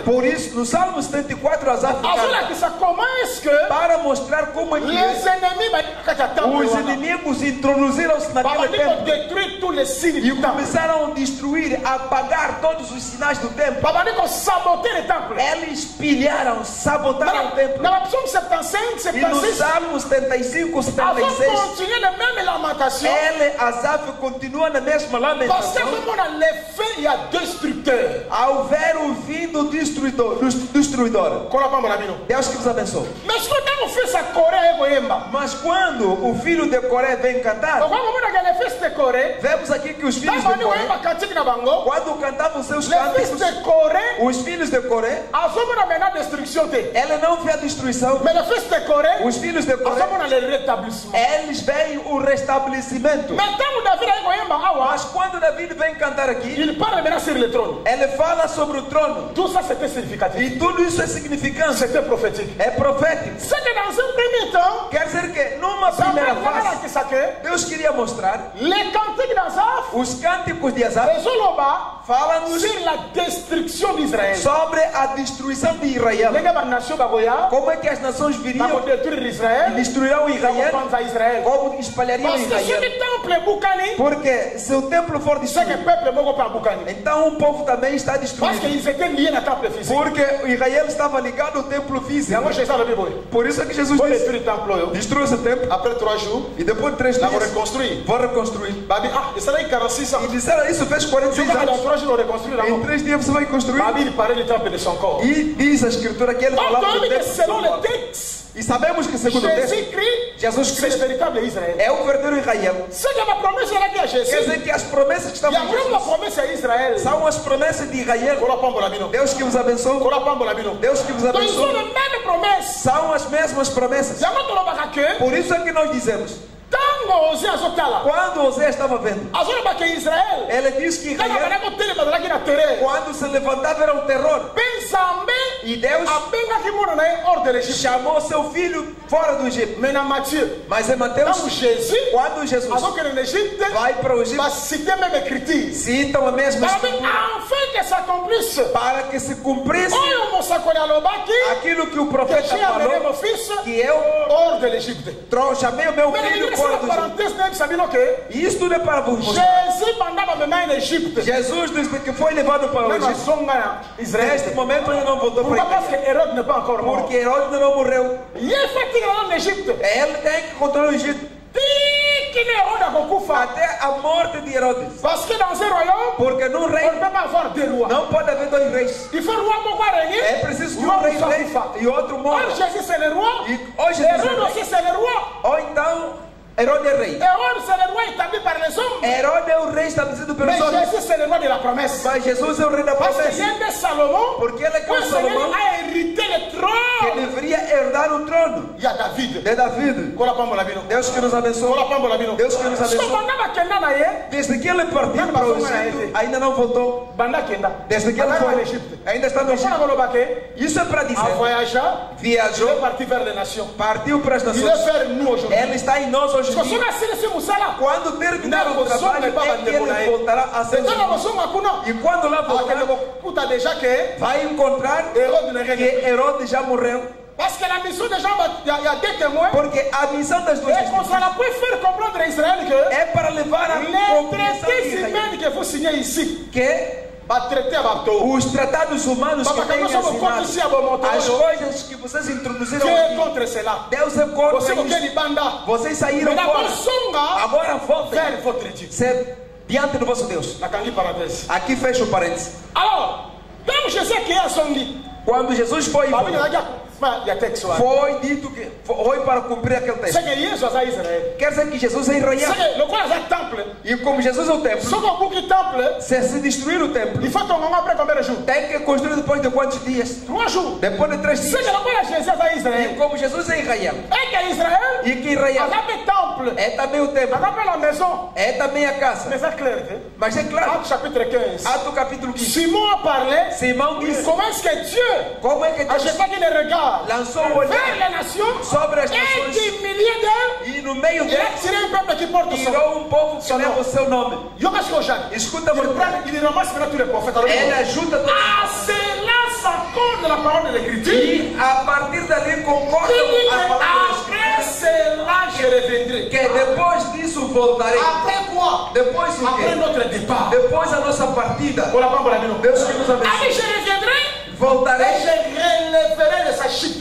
Por isso, no Salmo 74, Asaf para mostrar como é que os inimigos introduziram-se naquele templo e começaram a destruir, a apagar todos os sinais do templo. Eles pilharam, sabotaram o templo. E no Salmo 75, 76, ele, Asaf, continua na mesma lamentação. Ao ver o fim do destruidor. Deus que vos abençoe. Mas quando o filho de Coré vem cantar, vemos aqui que os filhos de Coré, quando cantavam seus cânticos, os filhos de Coré, ele não vê a destruição. Os filhos de Coré, eles veem o restabelecimento. Mas quando Davi vem cantar aqui, ele fala sobre o trono. E tudo isso é significante. É profético. Quer dizer que numa primeira fase, Deus queria mostrar os cânticos de Asaf falam-nos sobre a destruição de Israel. Como é que as nações viriam e destruirão Israel? Como espalhariam Israel? Porque se o templo for destruído, então o povo também está destruído. Porque Israel estava ligado ao templo físico. Por isso é que Jesus disse: destrua esse templo. E depois de 3 dias vou reconstruir. E disseram: isso fez 46 anos. Em 3 dias você vai construir. E diz a escritura que ele falava do templo. E sabemos que segundo o texto, Jesus Cristo é o verdadeiro Israel. Quer dizer que as promessas que estavam em Jesus são as promessas de Israel. Deus que vos abençoe. Deus que vos abençoe. São as mesmas promessas. Por isso é que nós dizemos: Quando Osé estava vendo, ele disse que Israel, quando se levantava, era um terror. E Deus chamou seu filho fora do Egito. Mas em Mateus, quando Jesus vai para o Egito, citam a mesma escritura, para que se cumprisse aquilo que o profeta falou, que eu chamei o meu filho fora do Egito. E isso tudo é para vos mostrar. Jesus disse que foi levado para o Egito. Neste momento ele não voltou para o Egito, porque Herodes ainda não morreu. Ele tem que controlar o Egito até a morte de Herodes. Porque num reino não pode haver dois reis. É preciso que um rei reine e outro morra. E hoje ou então Herodes é rei. Herodes é o rei estabelecido pelos homens. Mas Jesus é o rei da promessa. Porque ele é que o Salomão que deveria herdar o trono de David. Deus que nos abençoe. Deus que nos abençoe. Desde que ele partiu para o Egito, ainda não voltou. Desde que ele foi, ainda está no Egito. Isso é para dizer, viajou, partiu para as nações. Ele está em nós hoje. Quando terminar o trabalho, ele voltará a ser. E quando lá voltar, vai encontrar que Herodes já morreu. Porque a missão das duas é para levar a compreensão de Israel que os tratados humanos que têm ensinado, as coisas que vocês introduziram aqui, Deus é contra isso. Vocês saíram fora. Agora voltem ser diante do vosso Deus. Aqui fecha o parênteses. Quando Jesus foi dito que foi para cumprir aquele texto. Quer dizer que Jesus é Israel. E como Jesus é o templo, se destruir o templo, tem que construir depois de quantos dias? Depois de 3 dias. E como Jesus é Israel, e que Israel é também o templo, é também a casa. Mas é claro, Atos capítulo 15, Simão disse, como é que Deus lançou o olhar sobre as nações e no meio deles tirou um povo que leva o seu nome. Escuta muito bem. Ele ajuda todos. E a partir dali concorda com a palavra da Escritura. Que depois disso voltarei. Depois o quê? Depois a nossa partida. Deus que nos abençoe. Voltarei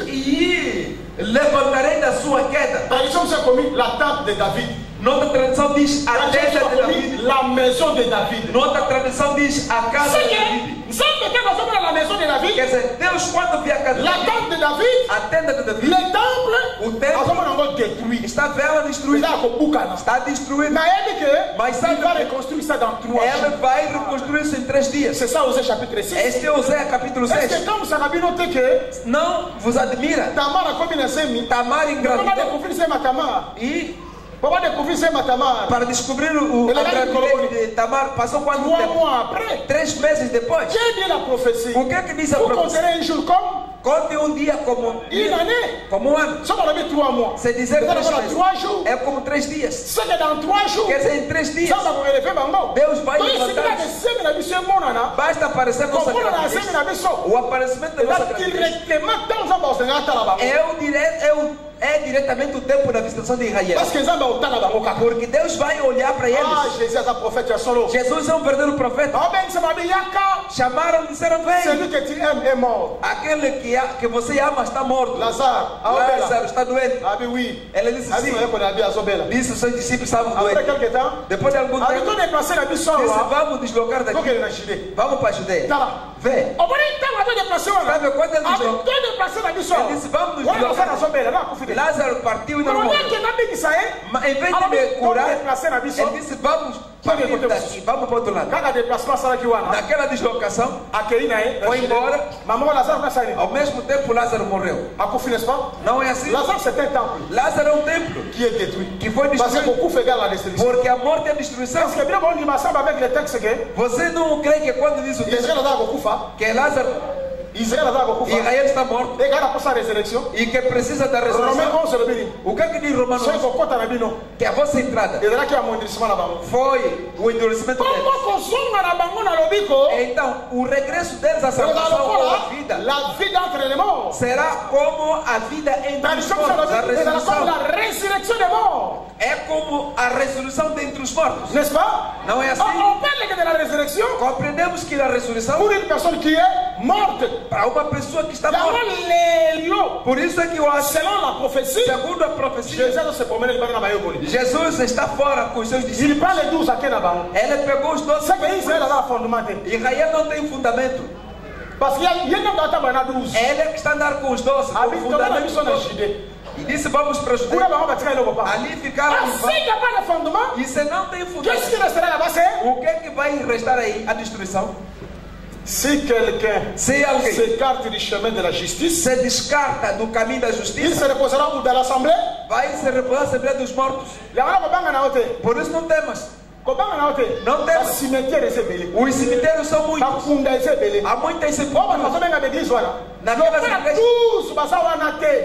e levantarei da sua queda. Noutra tradição diz a tenda de David. Noutra tradição diz a casa de David. Quer dizer, Deus quando vê a casa de David, a tenda de David, o templo está vela destruída, está destruído. Mas sabe, ele vai reconstruir isso em 3 dias. Este é Osé capítulo 6. Não vos admira? Tamar engravidou e para descobrir o gravidez de Tamar passou quanto tempo? 3 meses depois. O que é que diz a profecia? Conte um dia como um ano. Se dizer 3 meses, é como 3 dias. Quer dizer, em 3 dias Deus vai levantar. Basta aparecer nossa gravidez. O aparecimento da nossa gravidez é diretamente o tempo da visitação de Israel. Porque Deus vai olhar para eles. Jesus é um verdadeiro profeta. Chamaram e disseram: vem. Aquele que você ama está morto. Lázaro está doente. Ele disse sim. Disse os seus discípulos estavam doentes. Depois de algum tempo disse: vamos deslocar daqui. Vamos para a Judeia. Vê. Sabe quando ele deslocou? Ele disse: vamos nos deslocar. Lázaro partiu e não morreu. Mas em vez de me curar, ele disse: vamos Partir daqui, vamos para o outro lado. Naquela deslocação, foi embora. Ao mesmo tempo, Lázaro morreu. Não é assim? Lázaro é um templo que foi destruído. Porque a morte é a destruição. Você não crê que quando diz o texto que Lázaro, Israel está morto e que precisa da ressurreição? O que é que diz Romanos? Que a vossa entrada foi o endurecimento deles. Então, o regresso deles à salvação ou à vida será como a vida entre os mortos. A ressurreição é como a ressurreição dentre os mortos. Não é assim? Compreendemos que a ressurreição para uma pessoa que está morta. Por isso é que eu acho, segundo a profecia, Jesus está fora com os seus discípulos. Ele pegou os 12. Israel não tem fundamento. Ele é que está andando com os 12. E disse: vamos para os judeus. Ali ficaram. E se não tem fundamento, o que é que vai restar aí? A destruição. Se quelqu'un s'écarte du chemin de la justice, se descarta do caminho da justiça, il se reposera où? Dans l'assemblée? Vai se repousar na Assembleia dos Mortos. Por isso não temas. Não temos. Os cemitérios são muitos. Há muitas sepulturas. Naquelas igrejas.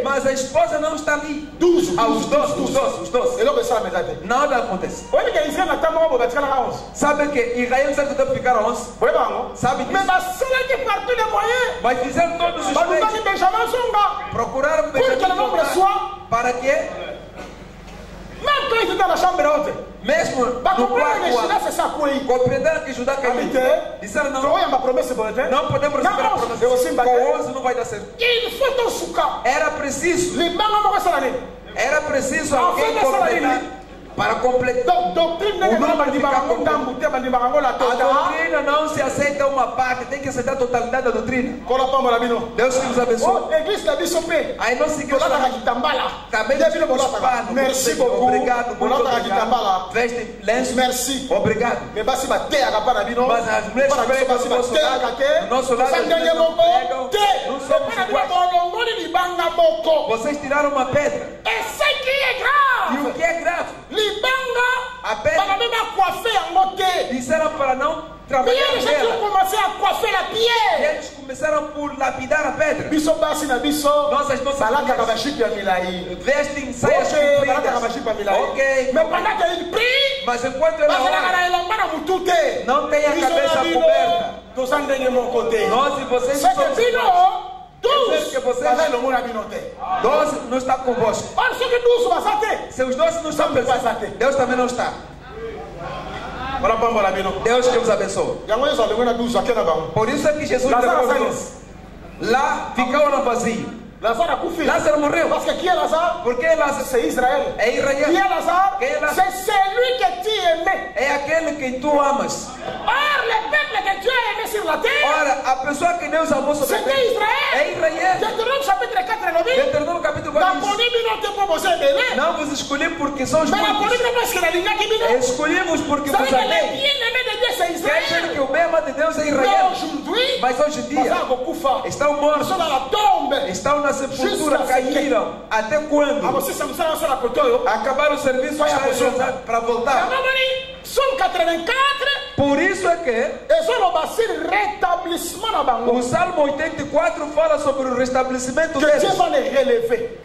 Mas a esposa não está ali. Os 12. Nada acontece. Sabe que Israel certo tempo ficaram 11? Sabe disso? Mas fizeram todos os meios. Procuraram Benjamim para que mesmo no quarto, compreenderam que Judá caiu. Disseram: não podemos receber a promessa. Com 11 não vai dar certo. Era preciso alguém completar. Para completar, a doutrina não se aceita uma parte, tem que aceitar a totalidade da doutrina. Deus que nos abençoe. Aí nós seguimos também. Merci beaucoup. Obrigado. Muito obrigado. Veste lenço. Merci. Obrigado. Mas as mulheres pregam do nosso lado. Não somos iguais. Vocês tiraram uma pedra. E o que é grave? A pedra. Disseram para não trabalhar nela. E eles começaram por lapidar a pedra. Nossas vestem saias compridas. Ok. Mas enquanto ela não tem a cabeça coberta, nós e vocês somos iguais. Que vocês, 12 não está convosco. Se os 12 não estão presentes, Deus também não está. Deus que nos abençoe. Por isso é que Jesus levou os 12. Lá ficaram vazio. Lázaro morreu. Porque Lázaro c'est Israël. É Israel. C'est celui que tu aimais. É aquele que tu amas. Le peuple que Dieu a aimé sur la terre. Ora, a pessoa que Deus amou sobre a terra é Israel. Deutéronome chapitre 4 Deutéronome capítulo 4. Não vos escolhi porque são os muitos. Escolhimos porque vos amei. Quer dizer que o bem amado de Deus é Israel. Mas hoje em dia estão mortos. Estão na sepultura, caíram. Até quando? Acabaram o serviço para voltar. Por isso é que o Salmo 84 fala sobre o restabelecimento deles,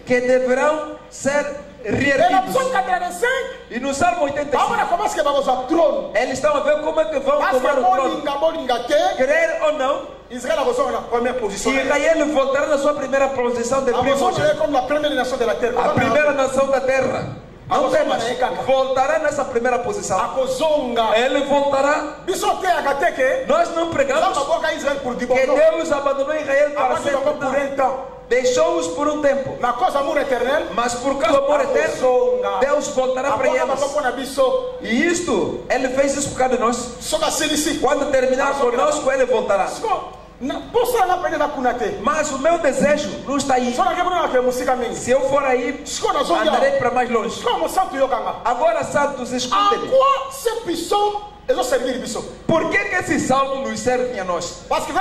que deverão ser reerguidos. E no Salmo 85 eles estão a ver como é que vão tomar o trono. Querer ou não, Israel voltará na sua primeira posição de primogênito. A primeira nação da terra. Não temas, voltará nessa primeira posição. Ele voltará. Nós não pregamos que Deus abandonou Israel para sempre. Deixou-os por um tempo. Mas por causa do amor eterno, Deus voltará para eles. E isto, Ele fez isso por causa de nós. Quando terminar conosco, Ele voltará. Mas o meu desejo não está aí. Se eu for aí, andarei para mais longe. Agora, santos, escutem. Por que esse salmo nos serve a nós? Porque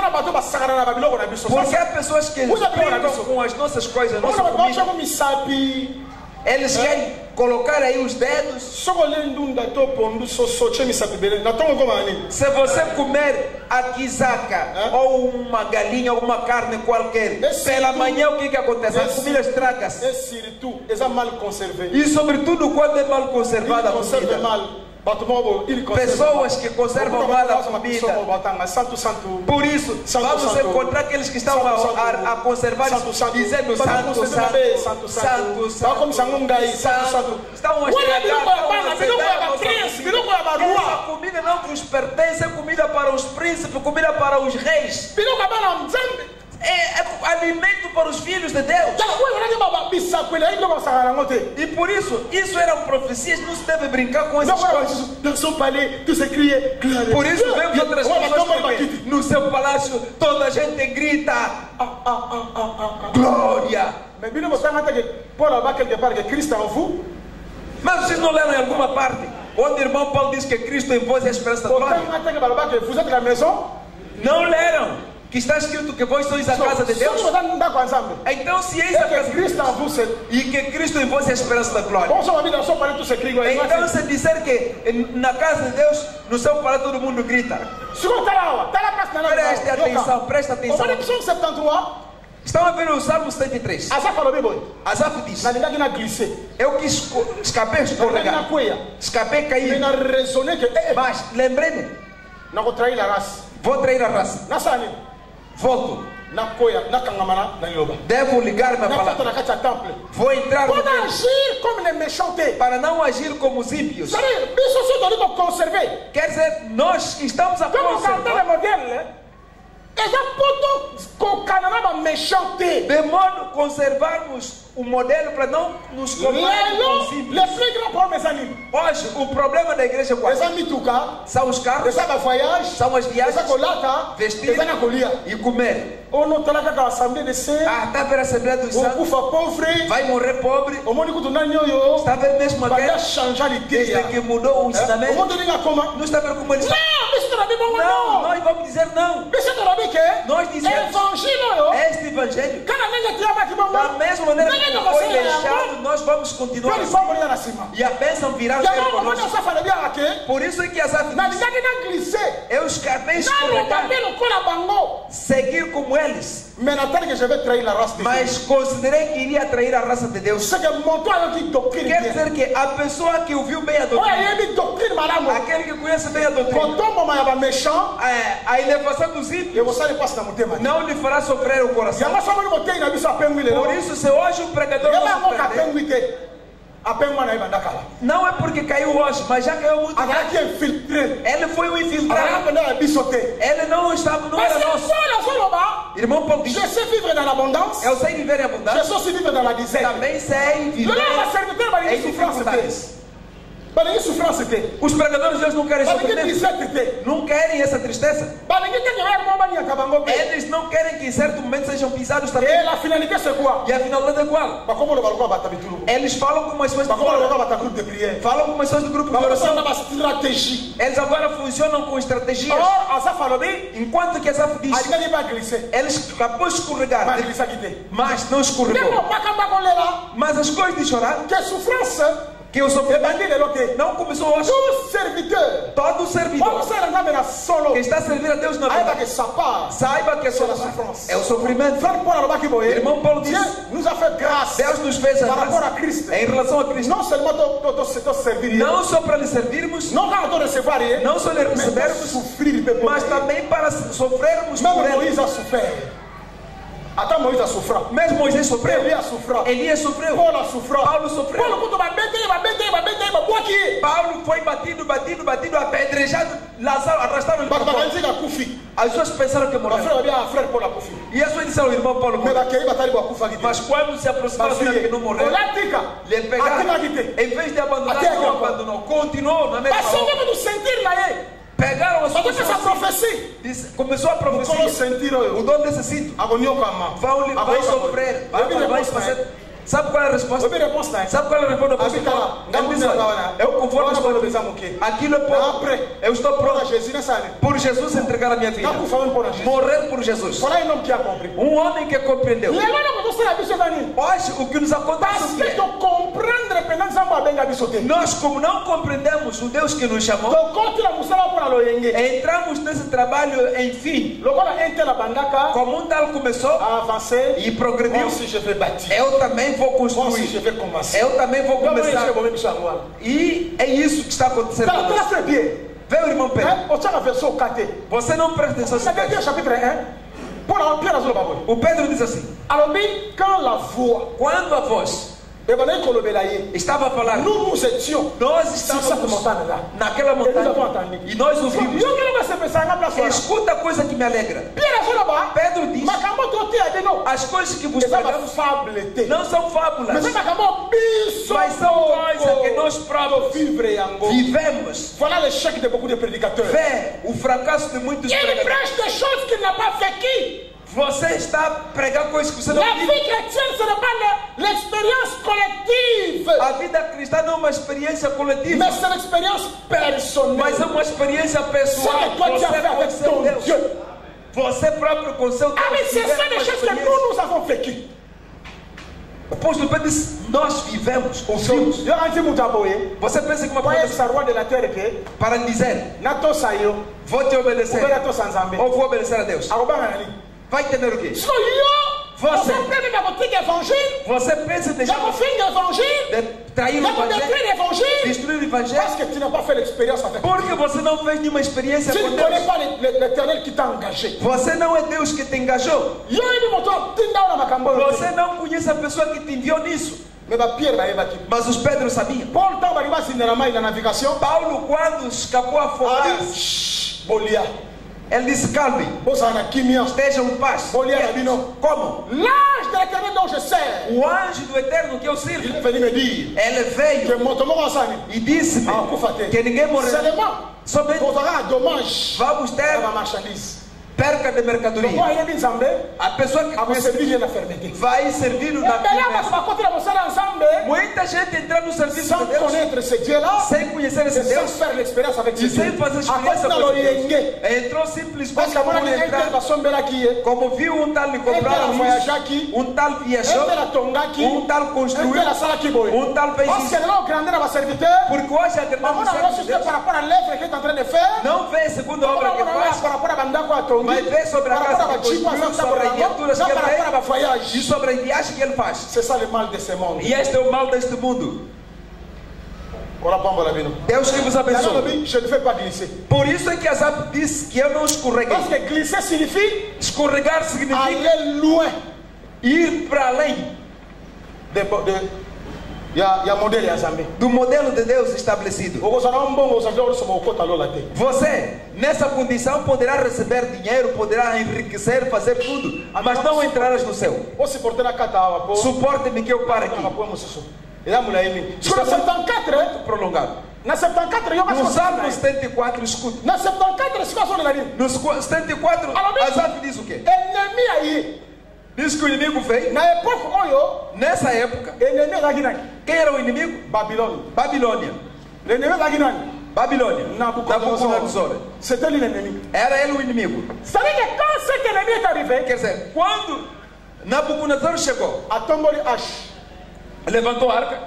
há pessoas que brincam com as nossas coisas, nossa comida. Eles querem colocar aí os dedos. Se você comer a quizaca ou uma galinha ou uma carne qualquer, pela manhã o que acontece? A comida estraga-se. E sobretudo quando é mal conservada a comida. Pessoas que conservam mal a comida. Por isso, vamos encontrar aqueles que estão a conservar, dizendo santo, santo, santo, santo. Estão a estragar. Essa comida não nos pertence, é comida para os príncipes, comida para os reis. É alimento para os filhos de Deus. E por isso eram profecias, não se deve brincar com essas coisas. Por isso vemos outras pessoas no seu palácio, toda a gente grita glória. Mas vocês não leram em alguma parte onde o irmão Paulo diz que Cristo em vós é a esperança da glória? Não leram? Que está escrito que vós sois a casa de Deus. Então se eis a casa de Deus e que Cristo em vós é a esperança da glória, então se disser que na casa de Deus, no seu palácio todo mundo grita. Preste atenção, preste atenção. Estão a ver o Salmo 73. Asaf diz: eu quis escapei, escorregar, escapei, cair, mas lembrei-me, vou trair a raça. Volto. Devo ligar minha palavra. Vou entrar no templo para não agir como os ímpios. Quer dizer, nós estamos a conservar. De modo conservarmos o modelo para não nos comparar com os ímpios. Hoje, o problema da igreja é qual? São os carros, são as viagens, vestir e comer. Está a ver a Assembleia dos Santos? Vai morrer pobre. Está a ver mesmo aquele desde que mudou o ensinamento? Não está a ver como eles... Não, nós vamos dizer não. Nós dizemos este evangelho, da mesma maneira que foi deixado, nós vamos continuar assim. E a bênção virá conosco. Por isso é que Asaf diz: eu escapei, seguir como eles, mas considerei que iria trair a raça de Deus. Quer dizer que a pessoa que ouviu bem a doutrina, aquele que conhece bem a doutrina, a elevação dos ímpios não lhe fará sofrer o coração. Por isso, se hoje o pregador não é porque caiu hoje, mas já caiu muito tempo. Ele foi um infiltrado. Ele não estava, não era nosso. Irmão Paulo diz: eu sei viver em abundância. Também sei viver em dificuldades. Os pregadores de Deus não querem sofrer, não querem essa tristeza. Eles não querem que em certo momento sejam pisados também. E a finalidade é qual? Eles falam com as pessoas de fora, falam com as pessoas do grupo de oração. Eles agora funcionam com estratégias. Enquanto que Asaf diz: eles acabou de escorregar, mas não escorregou. Mas as coisas de chorar, que o sofrimento não começou hoje. Todo servidor que está servindo a Deus na vida, saiba que é o sofrimento. Irmão Paulo diz: Deus nos fez a graça em relação a Cristo. Não só para lhe servirmos, não só lhe recebermos, mas também para sofrermos por Ele. Até Moisés sofreu. Mesmo Moisés sofreu. Elias sofreu. Paulo sofreu. Paulo foi batido, apedrejado, Lázaro arrastado no corpo. As pessoas pensaram que morreu. E as pessoas disseram: o irmão Paulo morreu. Mas quando se aproximaram, viram que não morreu. Lhe pegaram. Em vez de abandonar, não abandonou. Continuou na mesma obra. Pegaram as Mas essa profecia. Começou a profecia. O dom desse cinto. Vai sofrer. Vai fazer. Sabe qual é a resposta? Sabe qual é a resposta? Eu conformo aquilo é pouco. Eu estou pronto por Jesus entregar a minha vida. Morrer por Jesus. Um homem que compreendeu. Hoje o que nos acontece é nós, como não compreendemos o Deus que nos chamou, entramos nesse trabalho, enfim, como um tal começou e progrediu. Eu também vou construir. Eu também vou começar. E é isso que está acontecendo. Vê o irmão Pedro. Você não presta atenção. O Pedro diz assim: quando a voz estava a falar, nós estávamos naquela montanha e nós ouvimos. Escuta a coisa que me alegra. Pedro diz: as coisas que vos pregamos não são fábulas, mas são coisas que nós próprios vivemos. Vê o fracasso de muitos pregadores. Você está pregando coisas que você não vive. A vida cristã não é uma experiência coletiva, mas é uma experiência pessoal. Você com seu Deus. Você próprio com seu Deus. O apóstolo Pedro diz: nós vivemos, ouvimos. Você pensa que uma coisa para dizer: vou te obedecer ou vou obedecer a Deus? Vai entender o quê? Você pensa em trair o evangelho, destruir o evangelho, porque você não fez nenhuma experiência com Deus. Você não é Deus que te engajou. Você não conhece a pessoa que te enviou nisso. Mas os Pedros sabiam. Paulo, quando escapou a fogar, ele disse: calme, estejam em paz. Como? O anjo do Eterno que eu sirvo, ele veio e disse-me que ninguém morrerá. Somente vamos ter perca de mercadoria. A pessoa que vai servir na muita gente entra no serviço de Deus sem conhecer esse Deus e sem fazer experiência com Deus. Entrou simplesmente como viu um tal lhe comprar um tal viajou, um tal construiu, um tal fez isso. Porque hoje a grande não vê segundo a obra que faz, mas vê sobre a casa que construiu, sobre as viaturas que ele tem e sobre a viagem que ele faz. E este é o mal deste mundo. Deus que vos abençoe. Por isso é que Asaf diz que eu não escorreguei. Escorregar significa ir para além do modelo de Deus estabelecido. Você, nessa condição, poderá receber dinheiro, poderá enriquecer, fazer tudo, mas não entrarás no céu. Suporte-me que eu pare aqui. Isso é muito prolongado. No Salmo 74, escuta. No 74, Asaf diz o quê? Diz que o inimigo veio. Nessa época, quem era o inimigo? Babilônia. Nabucodonosor. Era ele o inimigo. Quer dizer, quando Nabucodonosor chegou, levantou a arca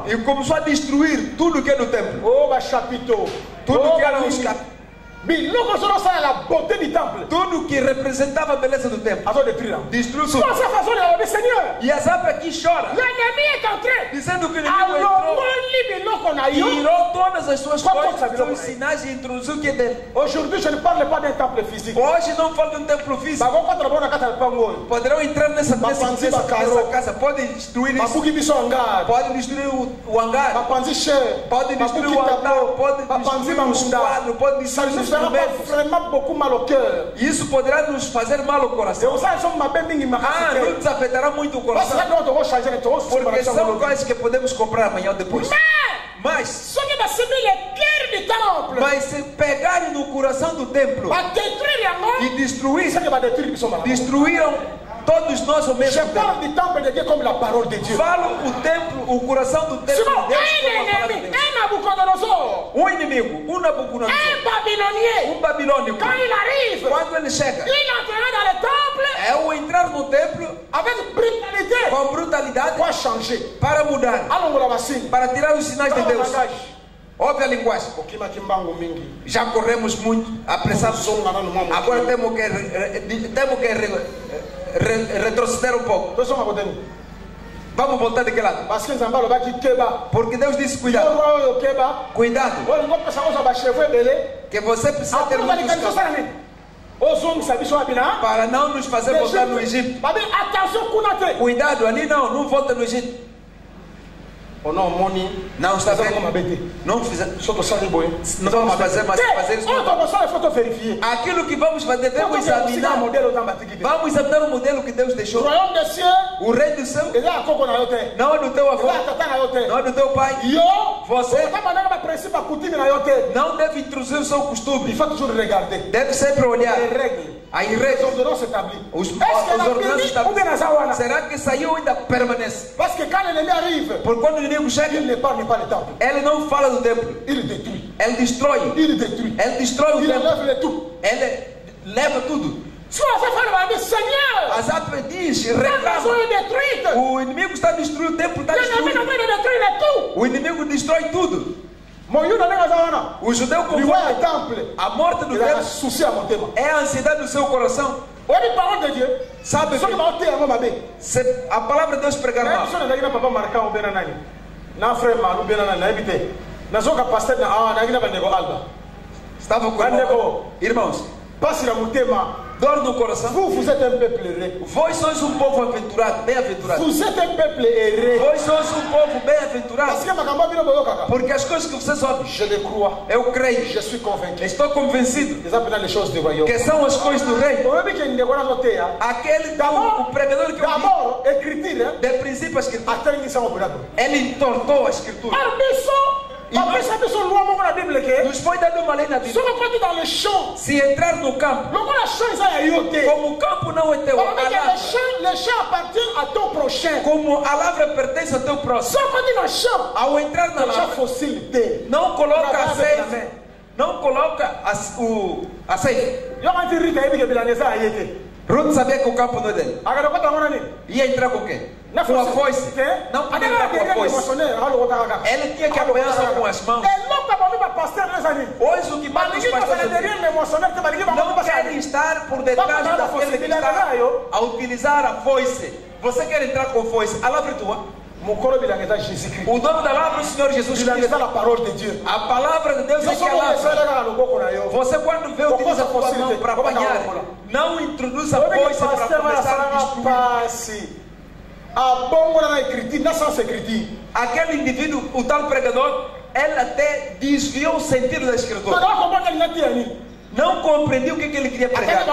e começou a destruir tudo que é no templo. Tudo que era os capítulos. Tudo que representava a beleza do templo destruiu tudo. E Asaf aqui chora, dizendo que o inimigo entrou, tirou todas as suas coisas, os sinais e introduziu o que é dele. Hoje não falo de um templo físico. Poderão entrar nessa casa, podem destruir isso, podem destruir o hangar, podem destruir o altar, podem destruir os quadros, podem destruir os instrumentos. Isso poderá nos fazer mal ao coração. Não nos afetará muito o coração, porque são coisas que podemos comprar amanhã ou depois. Mas temple. Mas se pegarem no coração do templo e destruíram todos nós ao mesmo tempo. Je parle du temple de Dieu comme la parole de Dieu. Falo o templo, o coração do templo de Deus como a palavra de Deus. Um inimigo, um Nabucodonosor, um babilônico, quando ele chega, é o entrar no templo com brutalidade para mudar, para tirar os sinais de Deus. Ouve a linguagem. Já corremos muito, apressados. Agora temos que retroceder um pouco. Vamos voltar daquele lado. Porque Deus disse cuidado. Cuidado. Que você precisa ter muitos para não nos fazer voltar no Egito. Cuidado, ali não volta no Egito. Não está vendo? Não vamos fazer, mas fazer isso. Aquilo que vamos fazer, devemos examinar. Vamos examinar o modelo que Deus deixou. O rei do céu não é do teu avô, não é do teu pai. Você não deve introduzir o seu costume. Deve sempre olhar as regras, os ordenanças estabelecidos. Será que saiu ainda permanece? Porque quando o inimigo chega, ele não fala do templo, ele destrói. Ele destrói o templo. Ele leva tudo. Asaf diz, reclama. O inimigo está destruindo o templo, está destruindo. O inimigo destrói tudo. O judeu confunde a morte do templo é a ansiedade do seu coração. Sabe se a palavra de Deus pregar mal. Estava com irmãos. Dor no coração. Vous êtes un peuple erré. Vós sois um povo aventurado, bem-aventurado. Vous êtes un peuple erré. Vós sois um povo bem-aventurado. Porque as coisas que vocês ouvem, je le crois. Eu creio. Je suis convaincu. Estou convencido. Que são as coisas do rei. Aquele o pregador que d'abord écriture. De princípio a escritura. Ele entortou a escritura. Nos foi dado uma lei na Bíblia. Se entrar no campo, como o campo não é teu, como a lavra pertence ao teu próximo, ao entrar na lavra, não coloca a seiva, não coloca a seiva. Ruth sabia que o campo não é dele. Ia entrar com o quê? Com a foice. Não podia entrar com a foice. Ele tinha que apanhar só com as mãos. Hoje o que mata os pastores não querem estar por detrás daquele que está a utilizar a foice. Você quer entrar com a foice? A lavra é tua. O dono da palavra é o Senhor Jesus Cristo. A palavra de Deus é que a lavra. Você quando vê utiliza a sua mão para apanhar, não introduz a foice para começar a destruir. Aquele indivíduo, o tal pregador, ele até desviou o sentido da escritura. Não compreendi o que ele queria pregar.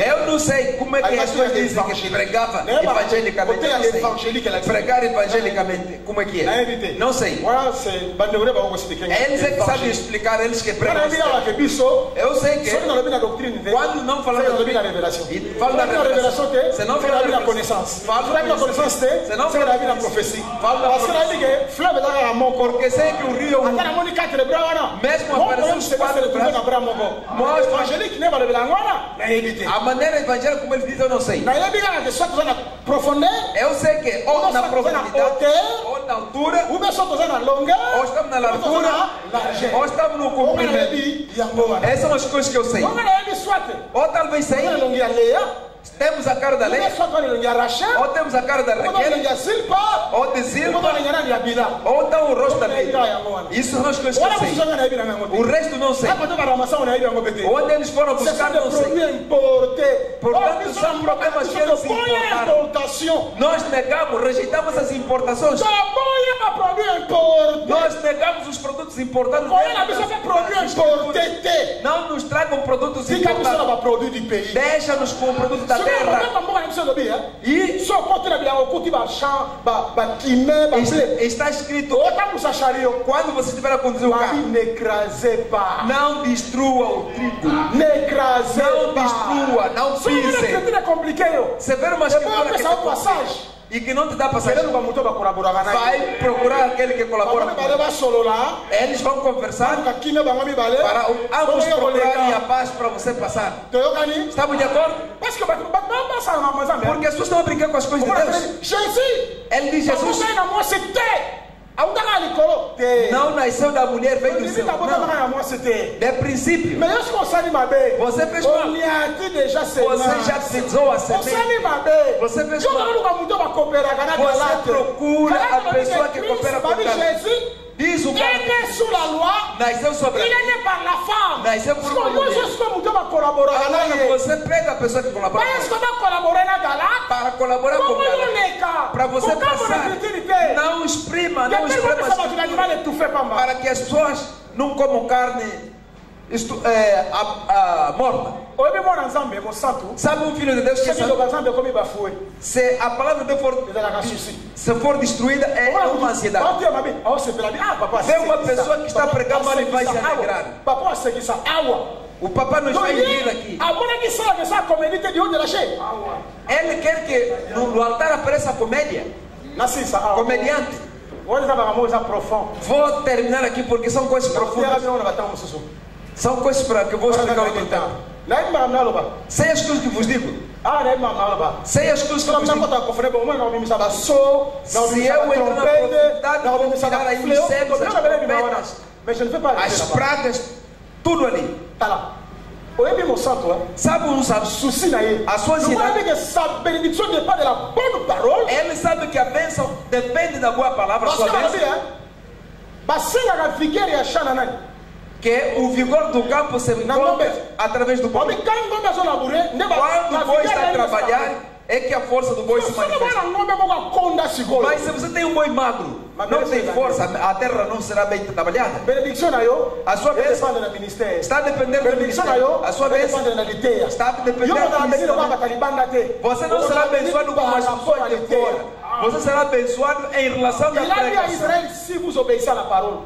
Eu não sei como é que as pessoas dizem que pregava evangelicamente. Pregar evangelicamente, como é que é? Não sei. Eles é que sabem explicar, eles que pregam. Eu sei que quando não falam da revelação, fala da revelação. Se não falar da conhecência, fala da conhecência. Se não falar da profecia, fala da profecia. Porque sei que o rio mesmo apareceu os quatro braços. A maneira evangélica como ele diz, eu não sei. Eu sei que ou na profundidade, ou na altura, ou estamos na largura, ou estamos no comprimento. Essas são as coisas que eu sei. Ou talvez sei. Temos a cara da lei, ou temos a cara da Raquel, ou de Zilpa, ou então o rosto da lei. Isso são as coisas que eu sei. O resto não sei. Onde eles foram buscar, não sei. Portanto, são problemas que eles importaram. Nós negamos, rejeitamos as importações. Nós negamos os produtos importados. Não nos tragam produtos importados. Deixa-nos com o produto da terra. E está escrito: quando você estiver a conduzir o carro, não destrua o trigo. Não destrua, não pise. Você vê uma escritura que e que não te dá passagem, vai procurar aquele que colabora com ele. Eles vão conversar para ambos procurarem a paz para você passar. Estamos de acordo? Porque as pessoas estão a brincar com as coisas de Deus. Ele diz: Jesus não nasceu da mulher, veio do céu. De princípio, você fez mal. Você já pisou a semente. Você fez mal. Você procura a pessoa que coopera com Deus. Diz o cara, nasceu sobre a lei. Nasceu por uma mulher. Agora você pega a pessoa que colabora com ele para colaborar com ele, para você passar. Não exprima para que as pessoas não comam carne morta. Sabe um filho de Deus que se a palavra de Deus for destruída, é uma ansiedade. Vê uma pessoa que está pregando, ele vai se alegrar. O papai não está indo aqui. Ele quer que no altar apareça a comédia. Comediante. Vou terminar aqui porque são coisas profundas. São coisas para que eu vou explicar outro tempo. Sei as coisas que vos digo. Sei as coisas que vos digo. Se eu entrar na profundidade, vou tirar aí os cegos, as trombetas, as pragas, tudo ali. Sabe um sabe? A sua ansiedade. Ele sabe que a bênção depende da boa palavra. Sua bênção. Que o vigor do campo se encontra através do boi. Quando o boi está a trabalhar, é que a força do boi se manifesta. Mas se você tem um boi magro, não tem força, a terra não será bem trabalhada. A sua bênção está dependendo do ministério. A sua bênção está dependendo do ministério. Você não será abençoado com as pessoas de fora. Você será abençoado em relação à pregação. Se vous obéissez à la parole,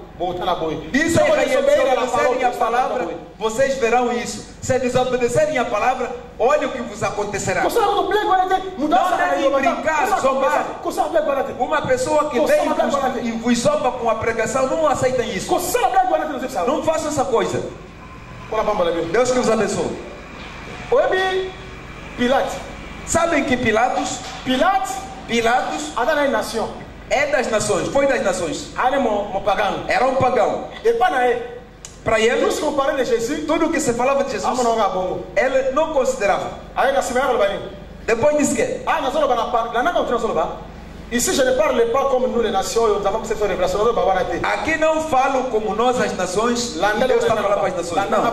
diz a Israel: se obedecerem a palavra, vocês verão isso. Se desobedecerem a palavra, olha o que vos acontecerá. Não devem brincar, zombar. Uma pessoa que vem e vos zomba com a pregação, não aceitem isso. Não façam essa coisa. Deus que vos abençoe. Sabem que Pilatos é das nações, foi das nações. Era um pagão. Para ele, tudo o que se falava de Jesus, ele não considerava. Depois disse que ici je ne parle pas comme nous les nations. Aqui não falo como nós as nações. Deus está falando para as nações. Não.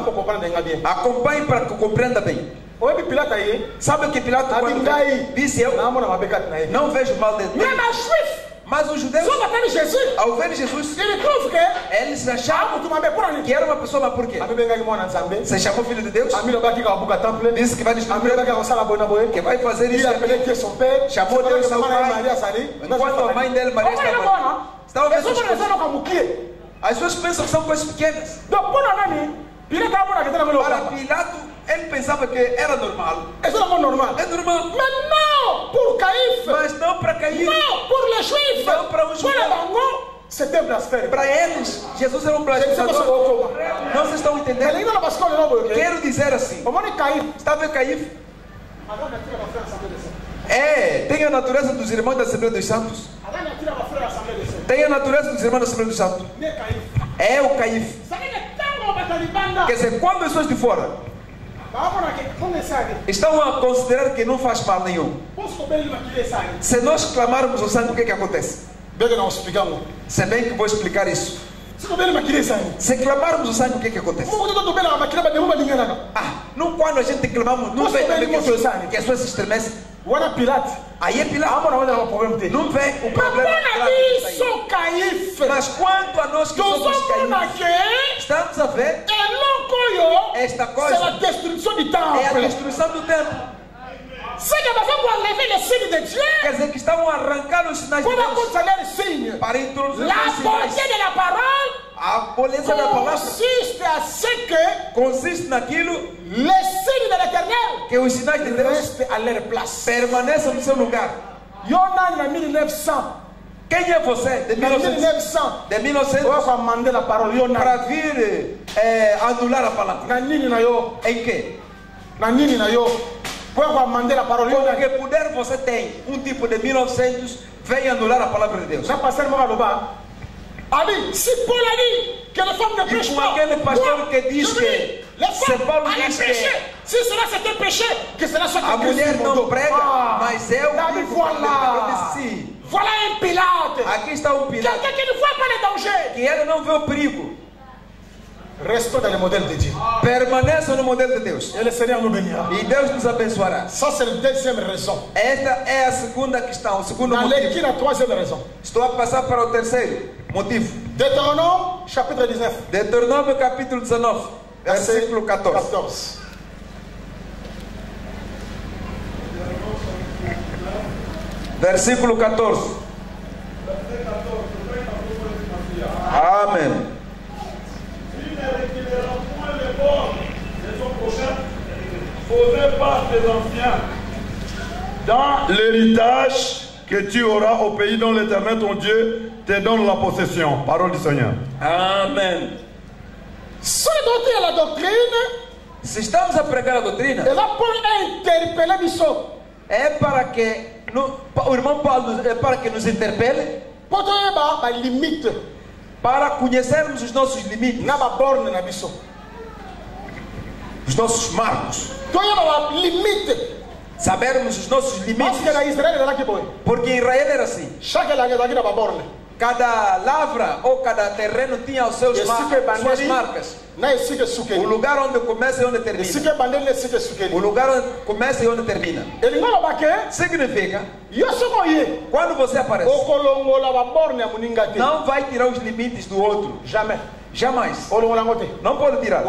Acompanhe para que compreenda bem. Sabe o que Pilatos disse? Eu não vejo mal dele. Mas os judeus, ao ver Jesus, eles achavam que era uma pessoa, mas por quê? Você chamou filho de Deus? Disse que vai destruir, que vai fazer isso. Chamou Deus e seu pai. Enquanto a mãe dele, Maria, estava vendo as coisas. As pessoas pensam que são coisas pequenas. Para Pilato, ele pensava que era normal. É normal. É normal. Mas não por Caífe. Mas não para Caífe. Não por les juifs. Não para os judeus. C'était blasphème. Para eles, Jesus era um blasfemador. Não vocês estão entendendo? Quero dizer assim. Está vendo Caífe? Tem a natureza dos irmãos da Assembleia dos Santos. Tem a natureza dos irmãos da Assembleia dos Santos. É o Caífe. Quer dizer, quando as pessoas de fora estão a considerar que não faz mal nenhum, se nós clamarmos o sangue, o que é que acontece? Se bem que vou explicar isso. Se clamarmos o sangue, o que é que acontece? Não, quando a gente clamamos, não vê também que as pessoas se estremecem. Aí é Pilato. Não vê o problema. Mas quanto a nós que somos Caífe, estamos a ver esta coisa. É a destruição do templo. C'est que vous enlever les signes de Dieu. Quer dizer que estavam a arrancar os sinais de Pour Deus consoler les signes. para introduzir La os bonté sinais. de la parole A beleza da palavra consiste à ce que consiste naquilo les signes de l'éternel que os sinais de Deus restent à leur place. permaneçam no seu lugar. Yona en 1900. Quem é você de 1900 on va demander la parole. Yona. para vir anular a palavra? Na nini na yo. Em que? Na nini na yo. On va demander la parole. Yona. Porque poder você tem tipo de 1900 vem anular a palavra de Deus. Já pasteur Moraloba. Ali, si Paul a dit que les femmes ne prêchent pas, aquele pastor que diz que les femmes allaient prêcher. Si cela c'était péché, que cela soit a mulher não prega, mas eu voilà. Voilà un Pilate. Aqui está Pilate. Quelqu'un qui ne voit pas les dangers. Que ele não vê o perigo. Restons dans le modèle de Dieu. Permaneçam no modelo de Deus. Et le Seigneur nous bénira. E Deus nos abençoará. Ça c'est la deuxième raison. Esta é a segunda questão, o segundo motivo. La troisième raison. Estou a passar para o terceiro motivo. Deutéronome chapitre 19. Deuteronômio capítulo 19, versículo 14. Versículo 14. Amém. Faisait part des anciens dans l'héritage que tu auras au pays dont l'Éternel ton Dieu te donne la possession. Parole du Seigneur. Amém. Se doter la doctrine, se estamos a pregar a doutrina, é para interpelar isso. É para que o irmão Paulo é para que nos interpele. Pode ter limite. Para conhecermos os nossos limites. Na borne na biso. Os nossos marcos. Limite. Sabermos os nossos limites. Porque em Israel era assim. Cada lavra ou cada terreno tinha os seus suas marcas. O lugar onde começa e onde termina. O lugar onde começa e onde termina. Significa quando você aparece, não vai tirar os limites do outro. Jamais. Não pode tirar.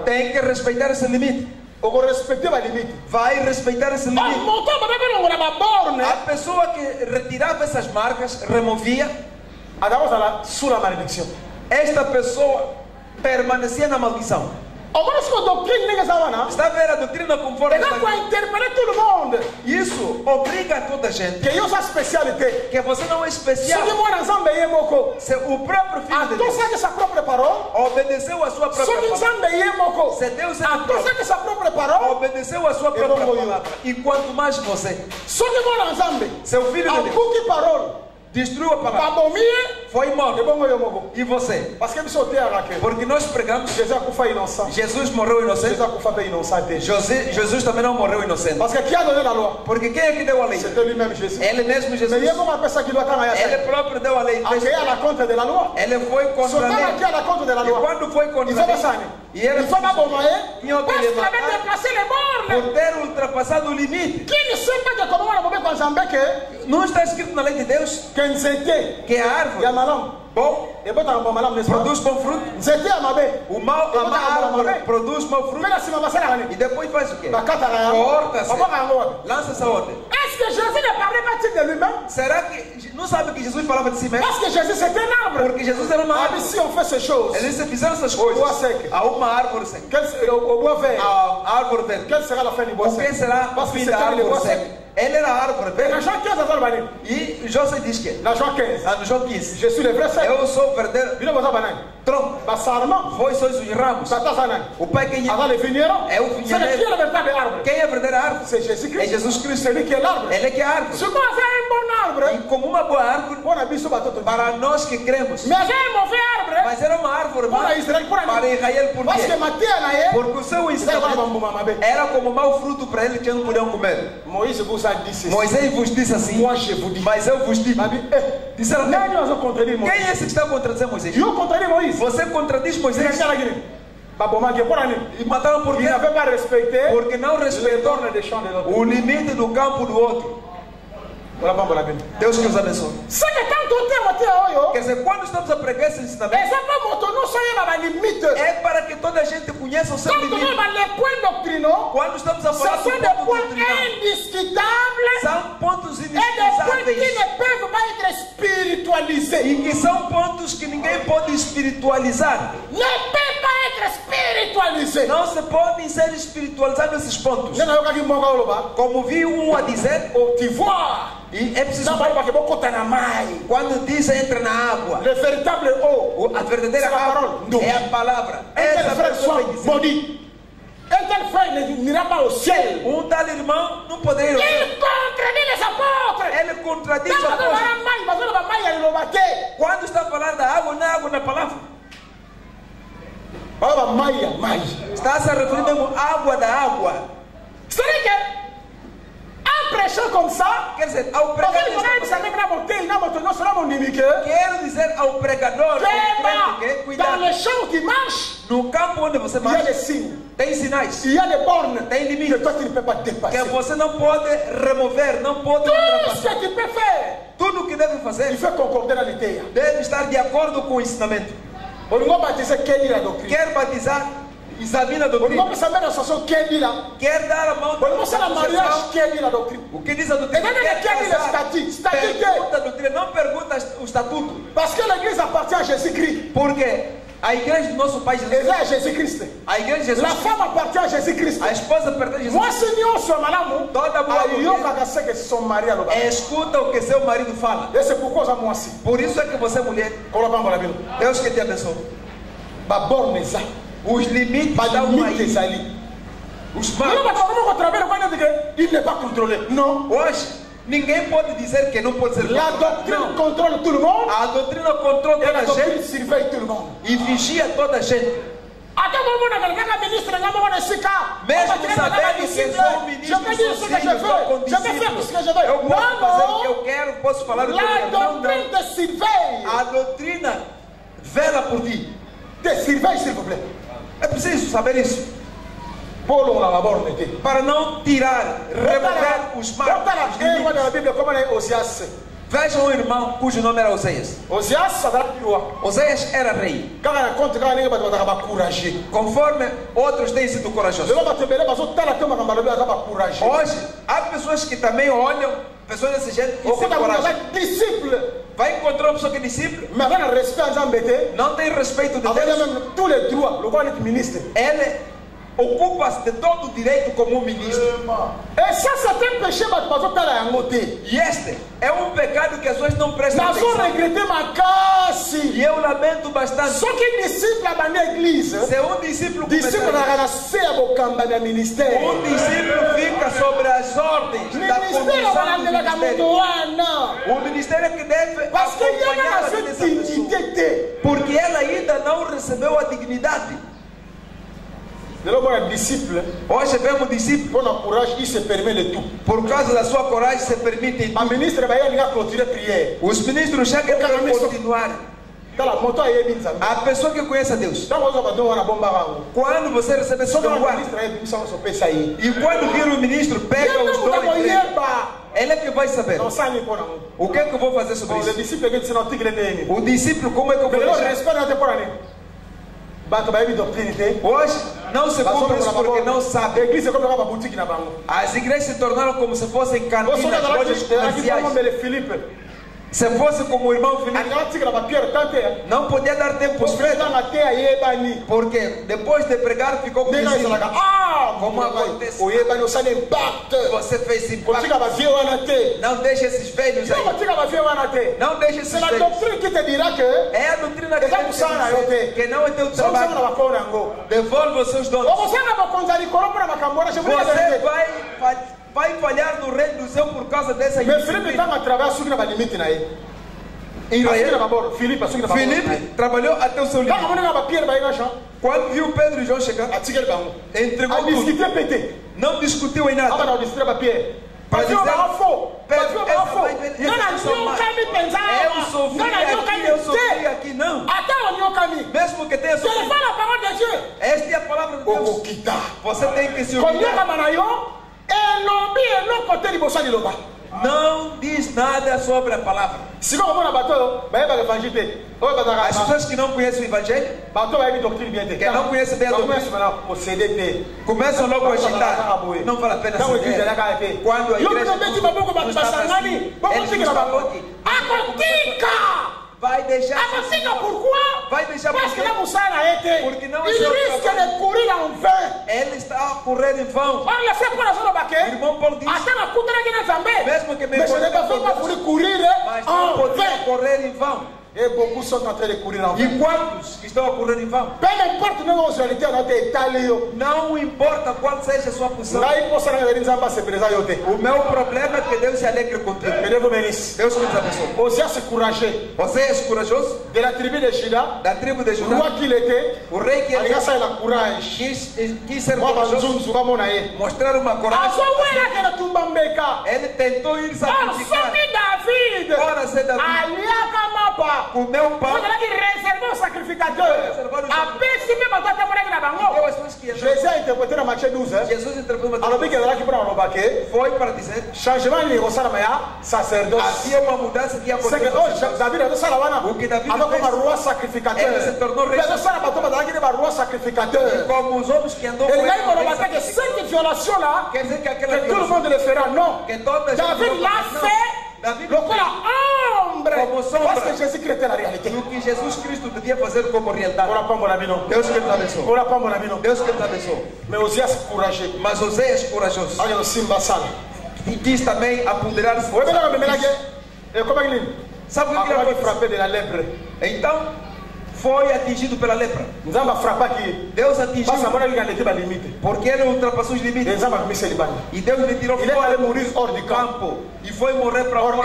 Tem que respeitar esse limite. Vai respeitar esse limite. A pessoa que retirava essas marcas, removia, esta pessoa permanecia na maldição. Está a ver a doutrina conforme isso obriga a toda a gente que você não é especial. Se o próprio filho de Deus obedeceu a sua própria palavra, se Deus obedeceu a sua própria palavra, e quanto mais você, seu filho de Deus destruiu a palavra, foi morto, e você? Porque nós pregamos Jesus morreu inocente. Jesus também não morreu inocente. Porque quem é que deu a lei? Ele mesmo Jesus. Ele próprio deu a lei. Ele foi contra a lei. E quando foi contra a lei, e ele tinha que levantar por ter ultrapassado o limite. Não está escrito na lei de Deus que a árvore bom produz bom fruto. O mal, a má árvore produz mau fruto. E depois faz o quê? Corta-se. Lança-se aonde? Será que não sabe que Jesus falava de si mesmo? Porque Jesus era uma árvore. Eles se fizeram essas coisas a uma árvore seca. A árvore verde. O que será o fim da árvore seca? Ele era a árvore verde. E José diz que no João 15 eu sou o verdadeiro tronco. Vós sois os ramos. O pai quem é? É o vinhedo. Quem é a verdadeira árvore? É Jesus Cristo. Ele é que é a árvore. E como uma boa árvore para nós que cremos. Mas era uma árvore para Israel. Por quê? Porque o seu ensinamento era como mau fruto para ele que não podiam comer. Moisés vos disse assim, mas eu vos digo. Disseram, quem é esse que está contradizendo Moisés? Você contradiz Moisés. E mataram por quê? Porque não respeitou o limite do campo do outro. Deus que nos abençoe. C'est que quand on est Quer dizer, quando estamos a pregar esse ensinamento, é para que toda a gente conheça o seu limite. Quando estamos a falar ce sont do des ponto points doutrinal, indiscutables são pontos et des points qui indispensáveis ne peuvent pas être spiritualisés. e que são pontos que ninguém pode espiritualizar. Ne peuvent pas être spiritualisés. Não se podem ser espiritualizados esses pontos. Como vi um a dizer, Tu vois, e é preciso quando diz entra na água, le véritable eau, a verdadeira água é a palavra. Essa frère pessoa soit vai dizer, maudit. Un tel frère n'ira pas au ciel. tal irmão não poderia ir. Il contredit les apôtres. Ele contradiz a coisa. Quando está a falar da água, não é água na palavra. Está se referindo mesmo à água da água. C'est-à-dire que un prêcheur comme ça, Quer dizer, ao pregador, quero dizer ao pregador, ao crente, que dans cuidado. les champs qui marchent, No campo onde você il y a des marcha, signes, tem sinais il y a des bornes tem que limites toi tu ne peux pas dépasser. que você não pode remover, não pode Tout ce ultrapassar. que tu peux faire, Tudo o que deve il fazer faut concorder à l'idée. deve estar de acordo com o ensinamento. On ne va pas baptiser quelle est la doctrine. Quer batizar, examina a On ne va doutrina. pas savoir la chanson quelle est la. Quer dar a mão On ne va pas savoir la mariage associação, quelle est la doctrine. o que diz a doutrina? E Quer quer dizer casar, statut, statut pergunta a doutrina, não pergunta o estatuto. Parce que l'église appartient à Jésus-Christ. Porque a igreja do nosso Pai Jesus, Et là, Jésus-Christ. a igreja de Jesus, La femme appartient à Jésus-Christ. a esposa pertence a Jesus. Moi, si nous sommes malades, Toda boa mulher ce que son mari a le escuta o que seu marido fala. Et c'est pourquoi moi aussi. Por isso é que você, mulher, Deus que te abençoe. Os limites estão aí. Os marcos. Il n'est pas contrôlé. Non. Hoje, ninguém pode dizer que não pode ser La controlado. doctrine contrôle tout le monde. A doutrina controla Et toda la a doctrine gente surveille tout le monde. e vigia toda a gente. Mesmo sabendo que sou ministro, je peux dire ce que je veux. Je peux faire ce que je veux. Eu posso fazer o que eu quero, posso falar o que eu La quero. Não, doctrine te surveille. A doutrina vela por ti. Te surveille, s'il vous plaît. É preciso saber isso. Paulo on a borné. Para não tirar, remover os marcos. La Bible, comment est Osias? Vejam um irmão cujo nome era Oséias. Osias, ça va être roi. Oséias era rei. Quand on raconte, quand on est courageux. Conforme outros têm sido corajosos. Hoje, há pessoas que também olham, pessoas desse jeito que se encorajam. Disciple. Vai encontrar uma pessoa que é discípulo, Mais on a respect en Zambété. não tem respeito de Avec Deus. même tous les droits. Le roi est ministre. Ele ocupa-se de todo o direito como um ministro. Et ça, c'est un péché, E este é um pecado que as pessoas não prestam Nós vamos atenção. regretter ma casse. E eu lamento bastante. Só que disciple à ma église. Se um discípulo Disciple começar, na nascer a bocamba da ministério. um discípulo fica sobre as ordens da Ministério condução vai do lá ministério. O ministério é que deve Parce que il y acompanhar a a vida dessa une pessoa. dignité. Porque ela ainda não recebeu a dignidade. De l'homme un disciple, Hoje vemos discípulos, pour notre courage, il se permet de tout. por causa da sua coragem, se permitem Ma tudo. ministre va y aller clôturer prière. Os ministros chegam para continuar. Dans la moto, il y a une zambie. A pessoa que conhece a Deus, Dans votre bateau, on a bombardé. quando você recebe esse Só que o guarda, ministre aí, ça on peut ça y. e quando vira o ministro, pega os dois e três, ele é que vai saber. Non, ça n'y est pas non. O que é que eu vou fazer sobre Bon, le isso? disciple que c'est notre tigre né. O discípulo, como é que eu vou Mais le deixar? respect n'a pas né. Bato ba doctrine té. Hoje não se cumpre isso porque não sabe. L'église c'est comme la boutique na bango. As igrejas se tornaram como se fossem Você cantinas, tá lá lojas aqui comerciais. como ele Felipe. Se fosse como o irmão Felipe, Ali tigre la pierre tanté. não podia dar tempo aos Os fretes, frères na té aí bani. porque depois de pregar ficou com Nega visível. ça ah, Como acontece? o yeba no ça n'impacte. Você fez O impacto. tigre va vieux na té. Não deixe esses velhos O aí. tigre va vieux na té. Não deixe esses C'est la velhos. doctrine qui te dira que É a doutrina que Essa deve kusana yote. dizer que não é teu só trabalho. na bakora ngo. Devolva os seus donos. Okosanga bakonzali koromba makambora je voulais Você dire. vai falhar no reino do céu por causa dessa Mais Philippe indisciplina. tanga travailler sur na limite na ele. Israel, Philippe sur na Filipe trabalhou até o seu Tanga limite. mona ba Pierre ba ina chão. Quando viu Pedro e João chegar, Atigel bango. entregou A tudo. discuter pété. Não discutiu em Aba nada. na discuter ba Pierre. Para Parce que dizer, ba faux. Parce que ba faux. Não, eu sofri aqui não. Até o nyo kami. Mesmo que tenha C'est sofrido. pas la parole de Dieu. Esta é a palavra de Deus. Okokita. Você tem que se Comme humilhar. kama na yo, elobi eloko te libosa liloba. não diz nada sobre a palavra. Si on a bateau, bah il va l'évangile. As pessoas que não conhecem o evangelho, bateau va une doctrine bien. que não conhecem bem a doutrina, começam logo a agitar. Não vale a pena ceder. Quando a igreja vai deixar. Vai deixar porque não é seu trabalho. Ele está a correr em vão. O irmão Paulo diz, mesmo que me mas não podia correr em vão. Et beaucoup sont en train de courir en vain. E quantos estão a correr em vão? Peu importe nos réalités, não importa qual seja a sua posição. O meu problema é que Deus se alegre contigo. Deus nos abençoe. Osée courageux. Osée courageoso. De la tribu de Juda. Da tribo de Judá. O roi qu'il était. O rei que ele quis ser corajoso. Mostrar uma coragem. Ele tentou ir sacrificar. Ora, ser Davi. O meu pai reservou o sacrificador. Jésus a interprété dans Matthieu 12. Jesus interpretou foi para dizer changement de sacerdoce. Havia uma mudança que aconteceu. David o que Davi como roi sacrificateur. Ele se tornou rei. Roi sacrificateur. Como os homens que andou com ele. Que cette violation là, quer dizer que que tout le monde le fera. Non. David l'a fait. David como sombra. Parce que Jésus Christ est la réalité. O que Jesus Cristo devia fazer como realidade. Deus que te abençoe. Deus que te abençoe. Mas Osés courageux. Mas Osés corajoso. Olha o Simba Sala. E quis também apoderar-se. Sabe o que ele foi frappé de la lèpre? Então foi atingido pela lepra. Deus atingiu. Porque ele ultrapassou os limites. E Deus lhe tirou fora do campo. E foi morrer para fora.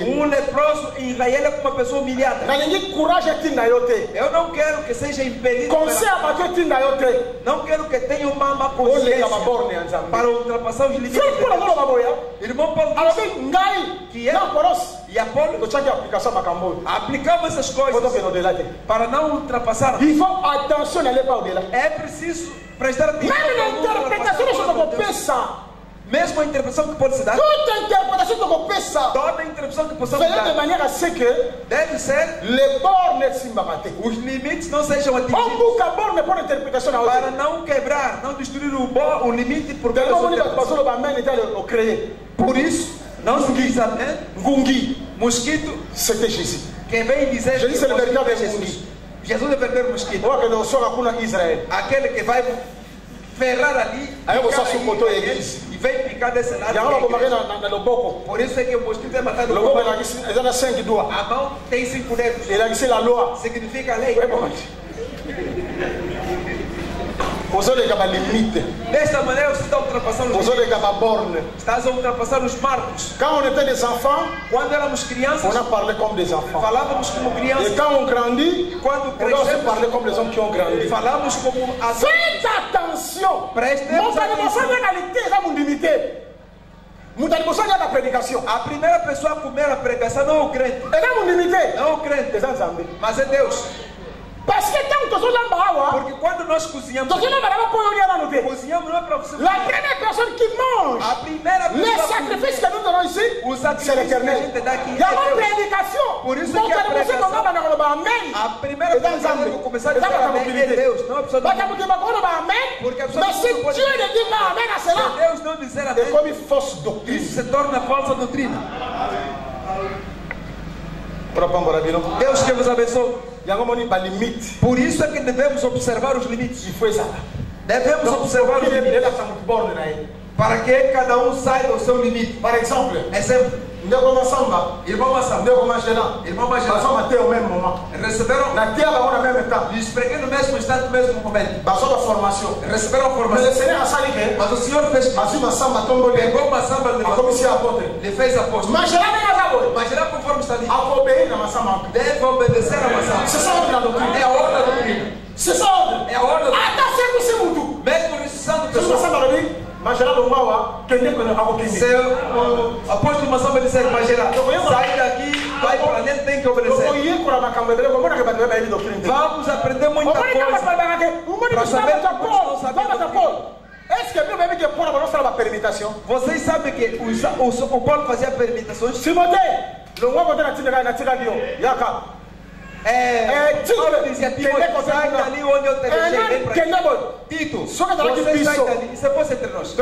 Um leproso em Israel é uma pessoa humilhada. Eu não quero que seja impedido. Não quero que tenha uma má consciência para ultrapassar os limites. Irmão Paulo diz que e Apolo aplicamos essas coisas para não ultrapassar. Il faut attention d'aller pas au-delà. É preciso prestar atenção. Mesmo a interpretação que pode se dar. Toda a interpretação que possamos dar. De maneira a ce que deve ser os limites não sejam atingidos. Para não quebrar, não destruir o limite por causa Por isso, não se diz amém. Mosquito, c'était Jésus. Quem vem dizer Jesus é o verdadeiro Jesus. Jesus é o verdadeiro mosquito. Israel. Aquele que vai ferrar ali. Aí você suportou a igreja. E vem picar desse lado. Por isso é que o mosquito é matado no corpo. A mão tem 5 dedos. Significa a lei. Desta maneira você está ultrapassando os limites. Estás a ultrapassar os marcos. Quand on était des enfants, quando éramos crianças, on a parlé comme des enfants. Falávamos como crianças. Et quand on grandit, quando on doit aussi parler comme les hommes qui ont grandi. Falamos como adultos. Faites attention. Prestemos atenção. A primeira pessoa a comer a pregação não é o crente. Não é o crente. Mas é Deus. Porque quando nós cozinhamos, cozinhamos não é para você. La première personne qui mange a primeira les sacrifices que nous donnons ici, c'est l'Éternel. Il y a une prédication. Por isso que a pregação, a primeira pessoa que vai começar a dizer amém é Deus, não é a pessoa porque a pessoa mais si Dieu ne dit pas amen à cela, se Deus não dizer amém, é como fausse doutrine. Isso se torna falsa doutrina. Deus que vos abençoe. Por isso é que devemos observar os limites. Devemos observar os limites. Para que cada um saiba o seu limite. Par exemple, irmão Massamba, irmão Magellan, au même moment. Receberam lhes preguei no mesmo instante, no mesmo momento. Receberam a formação. Mas o Senhor fez. Pegou Massamba, lhe fez apóstolo. Magellan conforme está ali. Deve obedecer a Massamba. É a ordem da doutrina. É a ordem da doutrina. Mesmo ressuscitando pessoas. Se o apóstolo Massamba disser Magellan, sai daqui, vai para dentro, tem que obedecer. Vamos aprender muita coisa para saber que não sabemos. Est-ce que Bible dit que Paul va faire la permutation? Vocês sabem que o Paulo fazia permutações? Timothée, le roi va dire na tika dio. Yaka. Paulo dizia, Timóteo, sai dali onde eu te deixei, vem pra cá. Tito, você sai dali, isso é você entre nós.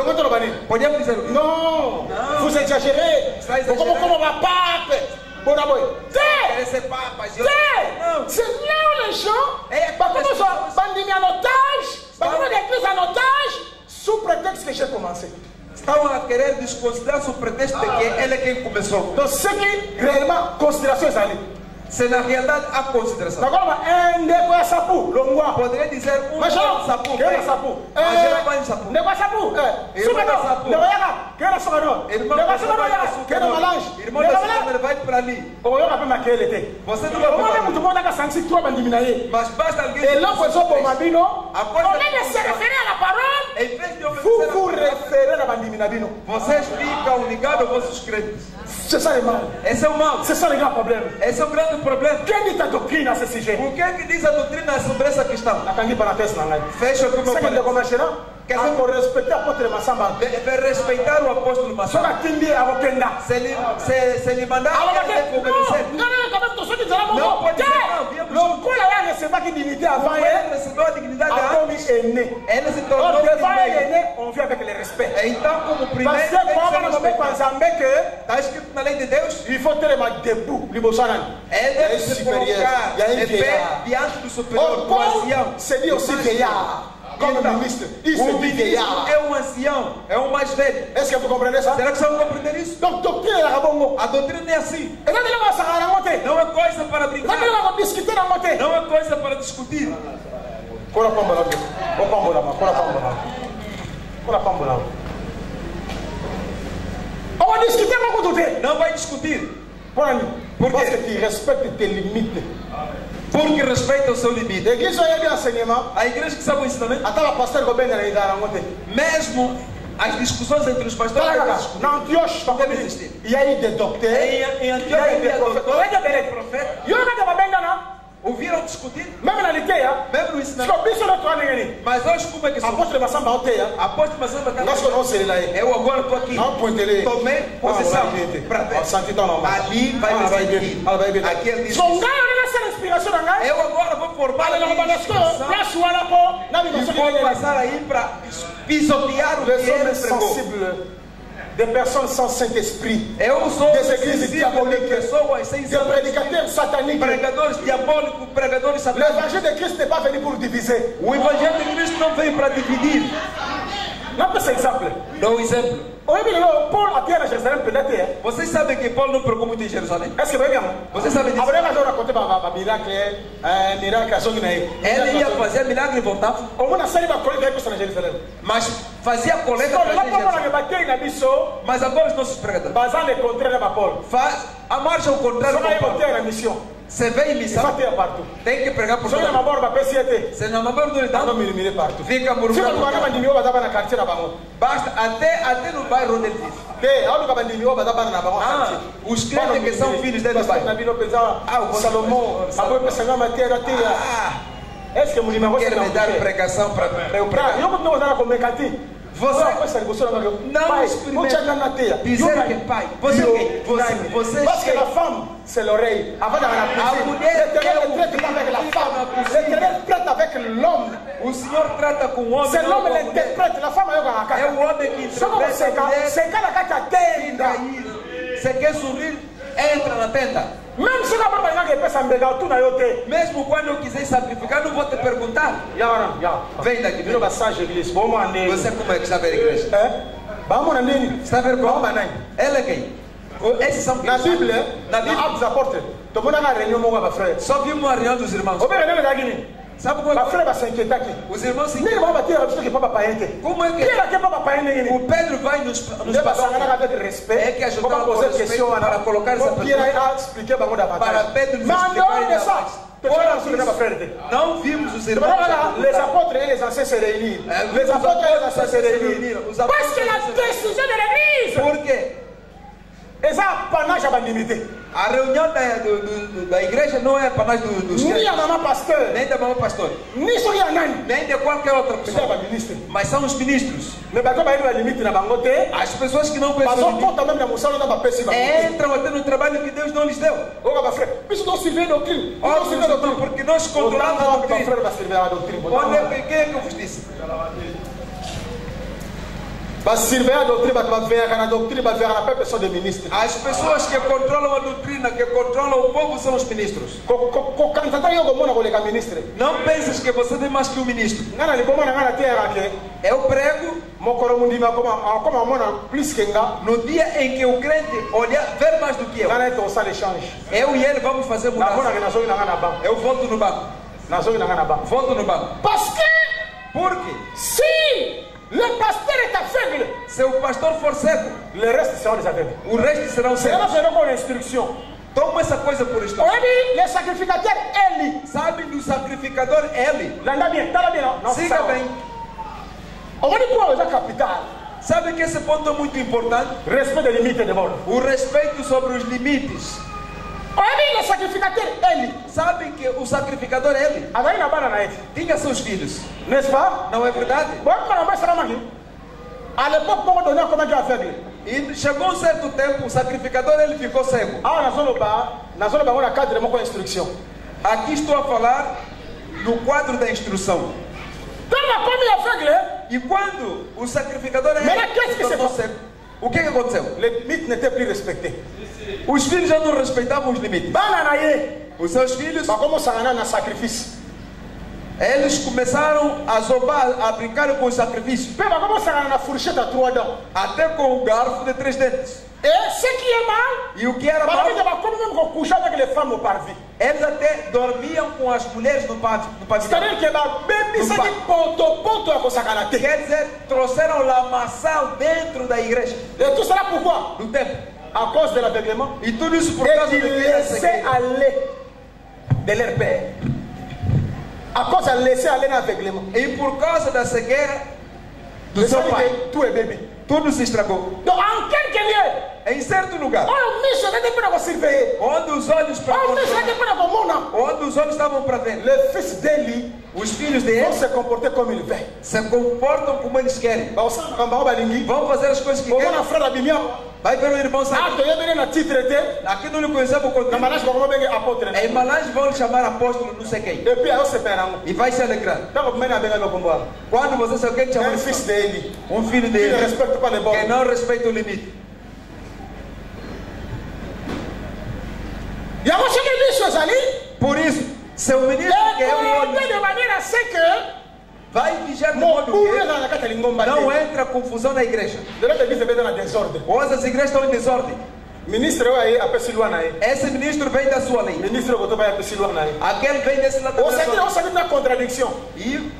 Podemos dizer o quê? Non, vous exagérez. Comment va pape? Bon d'abord. C'est papa, c'est là où les gens, comment ça, bandit en otage, bandit l'église en otage, sous prétexte que j'ai commencé. Estavam a querer desconsiderar sous prétexte de que ele é quem começou. Donc ce qui réellement considération est allée. C'est na realidade a consideração. Agora, é sapu, longua. Poderia dizer sapu. Que era sapu? Sapu. Negócio sapu. Sugador. Que era sugador. Que era malange. Irmão da sugador vai para ali. Ou eu rapé naquele tem. Você não vai para muito bom na sangue se trova diminuir. Mas basta alguém. E lá foi só por Mabino. Ao invés de se referir à parole, em vez de vous référez à Bandimino. Vocês ficam ligados aos vossos crentes. C'est ça le mal. Esse é o mal. C'est ça le grand problème. Esse é o grande problema. Quem diz a doutrina a esse sujet? O que é que diz a doutrina sobre essa questão? Aqui para a tese não é. Fecha o que eu falei. Quer dizer, por respeitar o apóstolo Massamba. Deve respeitar o apóstolo Massamba. Só que tem dia a Okenda. Se ele mandar, ele deve obedecer. Não pode ser. Não, quando ela recebeu a dignidade avant ele recebeu a dignidade antes, ele se tornou devant ele, on vit avec le respect. Então, como primeiro, parce que está escrito na lei de Deus, il faut ter mais debout, ele deve se colocar de pé diante do superior, do ancião. C'est aussi vieillard. Como ministre, o ministro é um ancião, é um mais velho. Est-ce que vous comprenez ça? Será que você vai compreender isso? Donc, doctrine é rabongo. A doutrina é assim. Não é coisa para brincar. Não é coisa para discutir. Não vai discutir. Por quê? Parce que respeite tes limites. Porque respeita o seu limite. A igreja que sabe o ensinamento, mesmo as discussões entre os pastores devem existir. E aí de docteur, em Antioquia havia profeta. Ouviram discutir? Mesmo na Liteia, mesmo no ensinamento. Mas hoje como é que somos? Apóstolo Massamba está. Eu agora estou aqui. Tomei posição para ver. Ali vai me sentir. Aqui ele diz. Eu agora vou formar a inspiração e vou passar aí para pisotear o que ele pregou. Des personnes sans Saint-Esprit, des églises diaboliques, des prédicateurs sataniques. Pregadores diabólicos, pregadores satânicos. L'évangile de Christ n'est pas venu pour diviser. O evangelho de Cristo não veio para dividir. Não é exemplo. Dou um exemplo. Paulo aqui na Jerusalém peut-être. Vocês sabem que Paulo não pregou muito em Jerusalém? Est-ce que bien? Vocês sabem disso? Ele ia fazer milagre e voltava. Mas fazia coleta para Jerusalém. Mas agora os nossos pregadores faz a marcha ao contrário de Paulo. Você vem em missão, tem que pregar por todo mundo. Se não mabor do estado, fica murmurando. Basta até no bairro onde ele vive. Os crentes que são filhos dele no bairro. Salomão, quer me dar pregação para eu pregar? Você não experimenta dizer que pai, você parce que la femme c'est l'oreille. Avant d'aller à la mulher traite avec l'homme. O Senhor trata com o homem. C'est l'homme l'interprète, la femme é o homem que interpreta a mulher. Você quer sorrir, entra na tenda. Mesmo quando eu quiser sacrificar, não vou te perguntar. Vem daqui. Você como é que está a ver a igreja? Está a ver como? Ela é quem? Esses são na Bíblia, só vimos uma reunião dos irmãos. Sabe como é que os irmãos se inquietam? Como é que o Pedro vai nos passar? É que ajudar com respeito para colocar essa pergunta para Pedro nos explicar. Não vimos os irmãos. Les apôtres et les anciens se réunissent. Les apôtres et les anciens se réunissent. Parce que la décision de l'église. Por quê? Essa panagem vai limiter. A reunião da igreja não é para nós dos Nem crentes. a mamãe pastor. Nem da mamãe pastor. Nem só a nani. Nem de qualquer outra pessoa. Mas são os ministros. As pessoas que não conhecem entram até no trabalho que Deus não lhes deu. Porque nós controlamos a doutrina. Quem é que eu vos disse? As pessoas que controlam a doutrina, que controlam o povo, são os ministros. Não penses que você tem mais que um ministro. Eu prego no dia em que o crente ver mais do que eu e ele vamos fazer mudança. Eu volto no banco. Volto no banco. Por quê? Se le pasteur est aveugle, se o pastor for cego, le reste seront des aveugles. O resto serão cegos. Com instrução. Toma essa coisa por instrução. Le sacrificateur Eli. Sabe do sacrificador Eli? Siga bem. Sabe que esse ponto é muito importante? Respeito des limites de bord. O respeito sobre os limites. Le sacrificateur Eli. Sabe que o sacrificador Eli tinha seus filhos. N'est-ce pas? Não é verdade? À l'époque, comment donner comment Dieu aveugle? E chegou um certo tempo, o sacrificador ele ficou cego. Aqui estou a falar no quadro da instrução. E quando o sacrificador ele ficou cego, o que aconteceu? Les limites n'étaient plus respectées. Os filhos já não respeitavam os limites. Os seus filhos, eles começaram a zombar, a brincar com os sacrifícios. Até com o garfo de 3 dentes. E o que era mal, eles até dormiam com as mulheres no pavilhão. Quer dizer, trouxeram lamaçal dentro da igreja. Do templo. À cause de l'aveuglement. E tudo isso por causa de laisser aller de leur père. À cause de laisser aller dans l'aveuglement. E por causa da cegueira do seu pai. Tout est bébé. Tudo se estragou. Donc en quelque lieu, em certo lugar, onde os olhos estavam para ver, os filhos de ele se comportam como eles querem. Vão fazer as coisas que querem. Vai ver o irmão sabe. Aqui não lhe conhecemos o conteúdo. Em Malange vão lhe chamar apóstolo não sei quem. E vai se alegrar. Quando você sabe quem chama um filho dele que não respeita o limite. Por isso, seu ministro que é o olho vai vigiar de modo que não entra confusão na igreja. Hoje as igrejas estão em desordem. Esse ministro vem da sua lei. Aquele vem desse lado da sua lei. E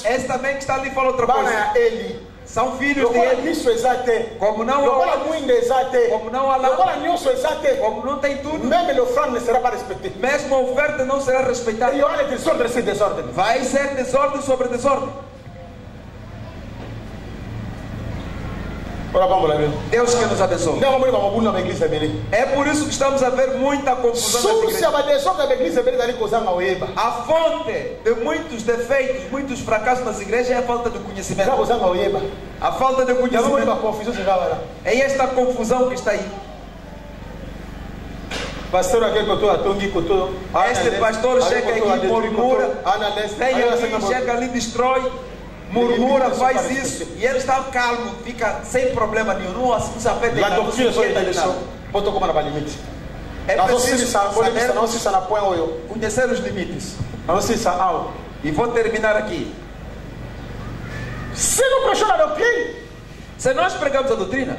esse também que está ali fala outra coisa. São filhos de ele. Como não há como não tem tudo, mesmo a oferta não será respeitada. Vai ser desordem sobre desordem. Deus que nos abençoe. É por isso que estamos a ver muita confusão nas igrejas. A fonte de muitos defeitos, muitos fracassos nas igrejas é a falta de conhecimento. A falta de conhecimento. É esta confusão que está aí. Este pastor chega aqui, murmura, vem aqui, chega ali, destrói. Murmura, faz isso, e ele está calmo, fica sem problema nenhum, não se afeta em nada, não se afeta em nada. É preciso saber conhecer os limites. E vou terminar aqui. Se nós pregamos a doutrina,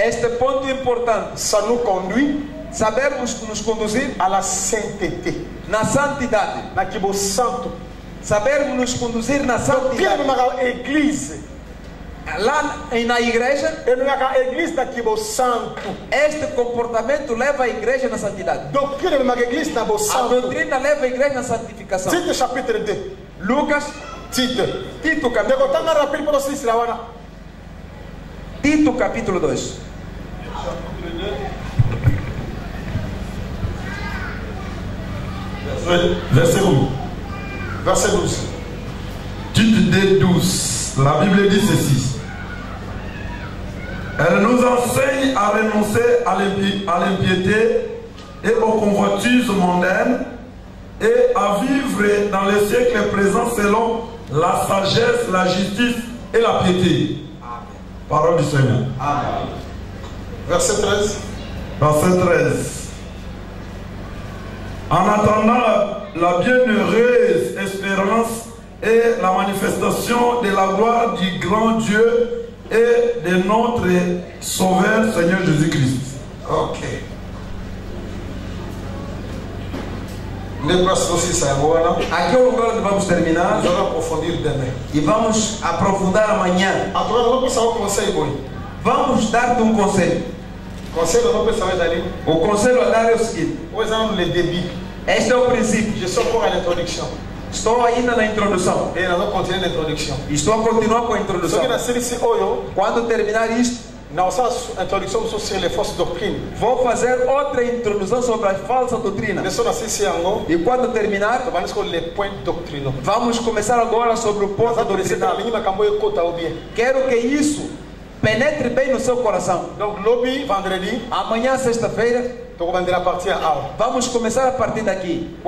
este ponto é importante. Ça nous conduit sabermos nos conduzir à la sainteté. Na santidade. Sabermos nos conduzir na santidade. Lá na igreja, este comportamento leva a igreja na santidade. A doutrina leva a igreja na santificação. Lucas Tito. Tito capítulo 2. Verset 1. Verset 12. Tite 2:12. La Bible dit ceci. Elle nous enseigne à renoncer à l'impiété et aux convoitises mondaines et à vivre dans les siècles présents selon la sagesse, la justice et la piété. Amen. Parole du Seigneur. Amen. Verset 13. Verset 13. En attendant la bienheureuse espérance et la manifestation de la gloire du grand Dieu et de notre Sauveur Seigneur Jésus-Christ. Ok. Aqui é o lugar onde vamos terminar. Nós vamos aprofundir demain. E vamos aprofundar amanhã. Vamos dar-te um conselho. O conselho a dar é o seguinte. Este é o princípio. Je suis encore à l'introduction. Estou ainda na introdução. Et nous continuons l'introduction. Estou a continuar com a introdução. Quando terminar isto, introduction sur les fausses doctrines. Vou fazer outra introdução sobre a falsa doutrina. E quando terminar, vamos começar agora sobre o ponto doutrinal. Quero que isso penetre bem no seu coração. Donc, lobby, vendredi. Amanhã, sexta-feira. Vamos começar a partir daqui.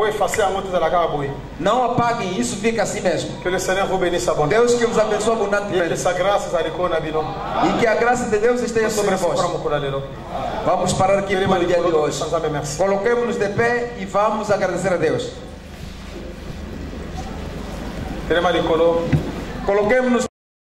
Não apaguem, isso fica assim mesmo. Que o Senhor vos bénisse abondamment. Deus que vos abençoe abundantemente. E que a graça de Deus esteja sobre vós. Vamos parar aqui no dia de hoje. Coloquemos-nos de pé e vamos agradecer a Deus. Coloquemos-nos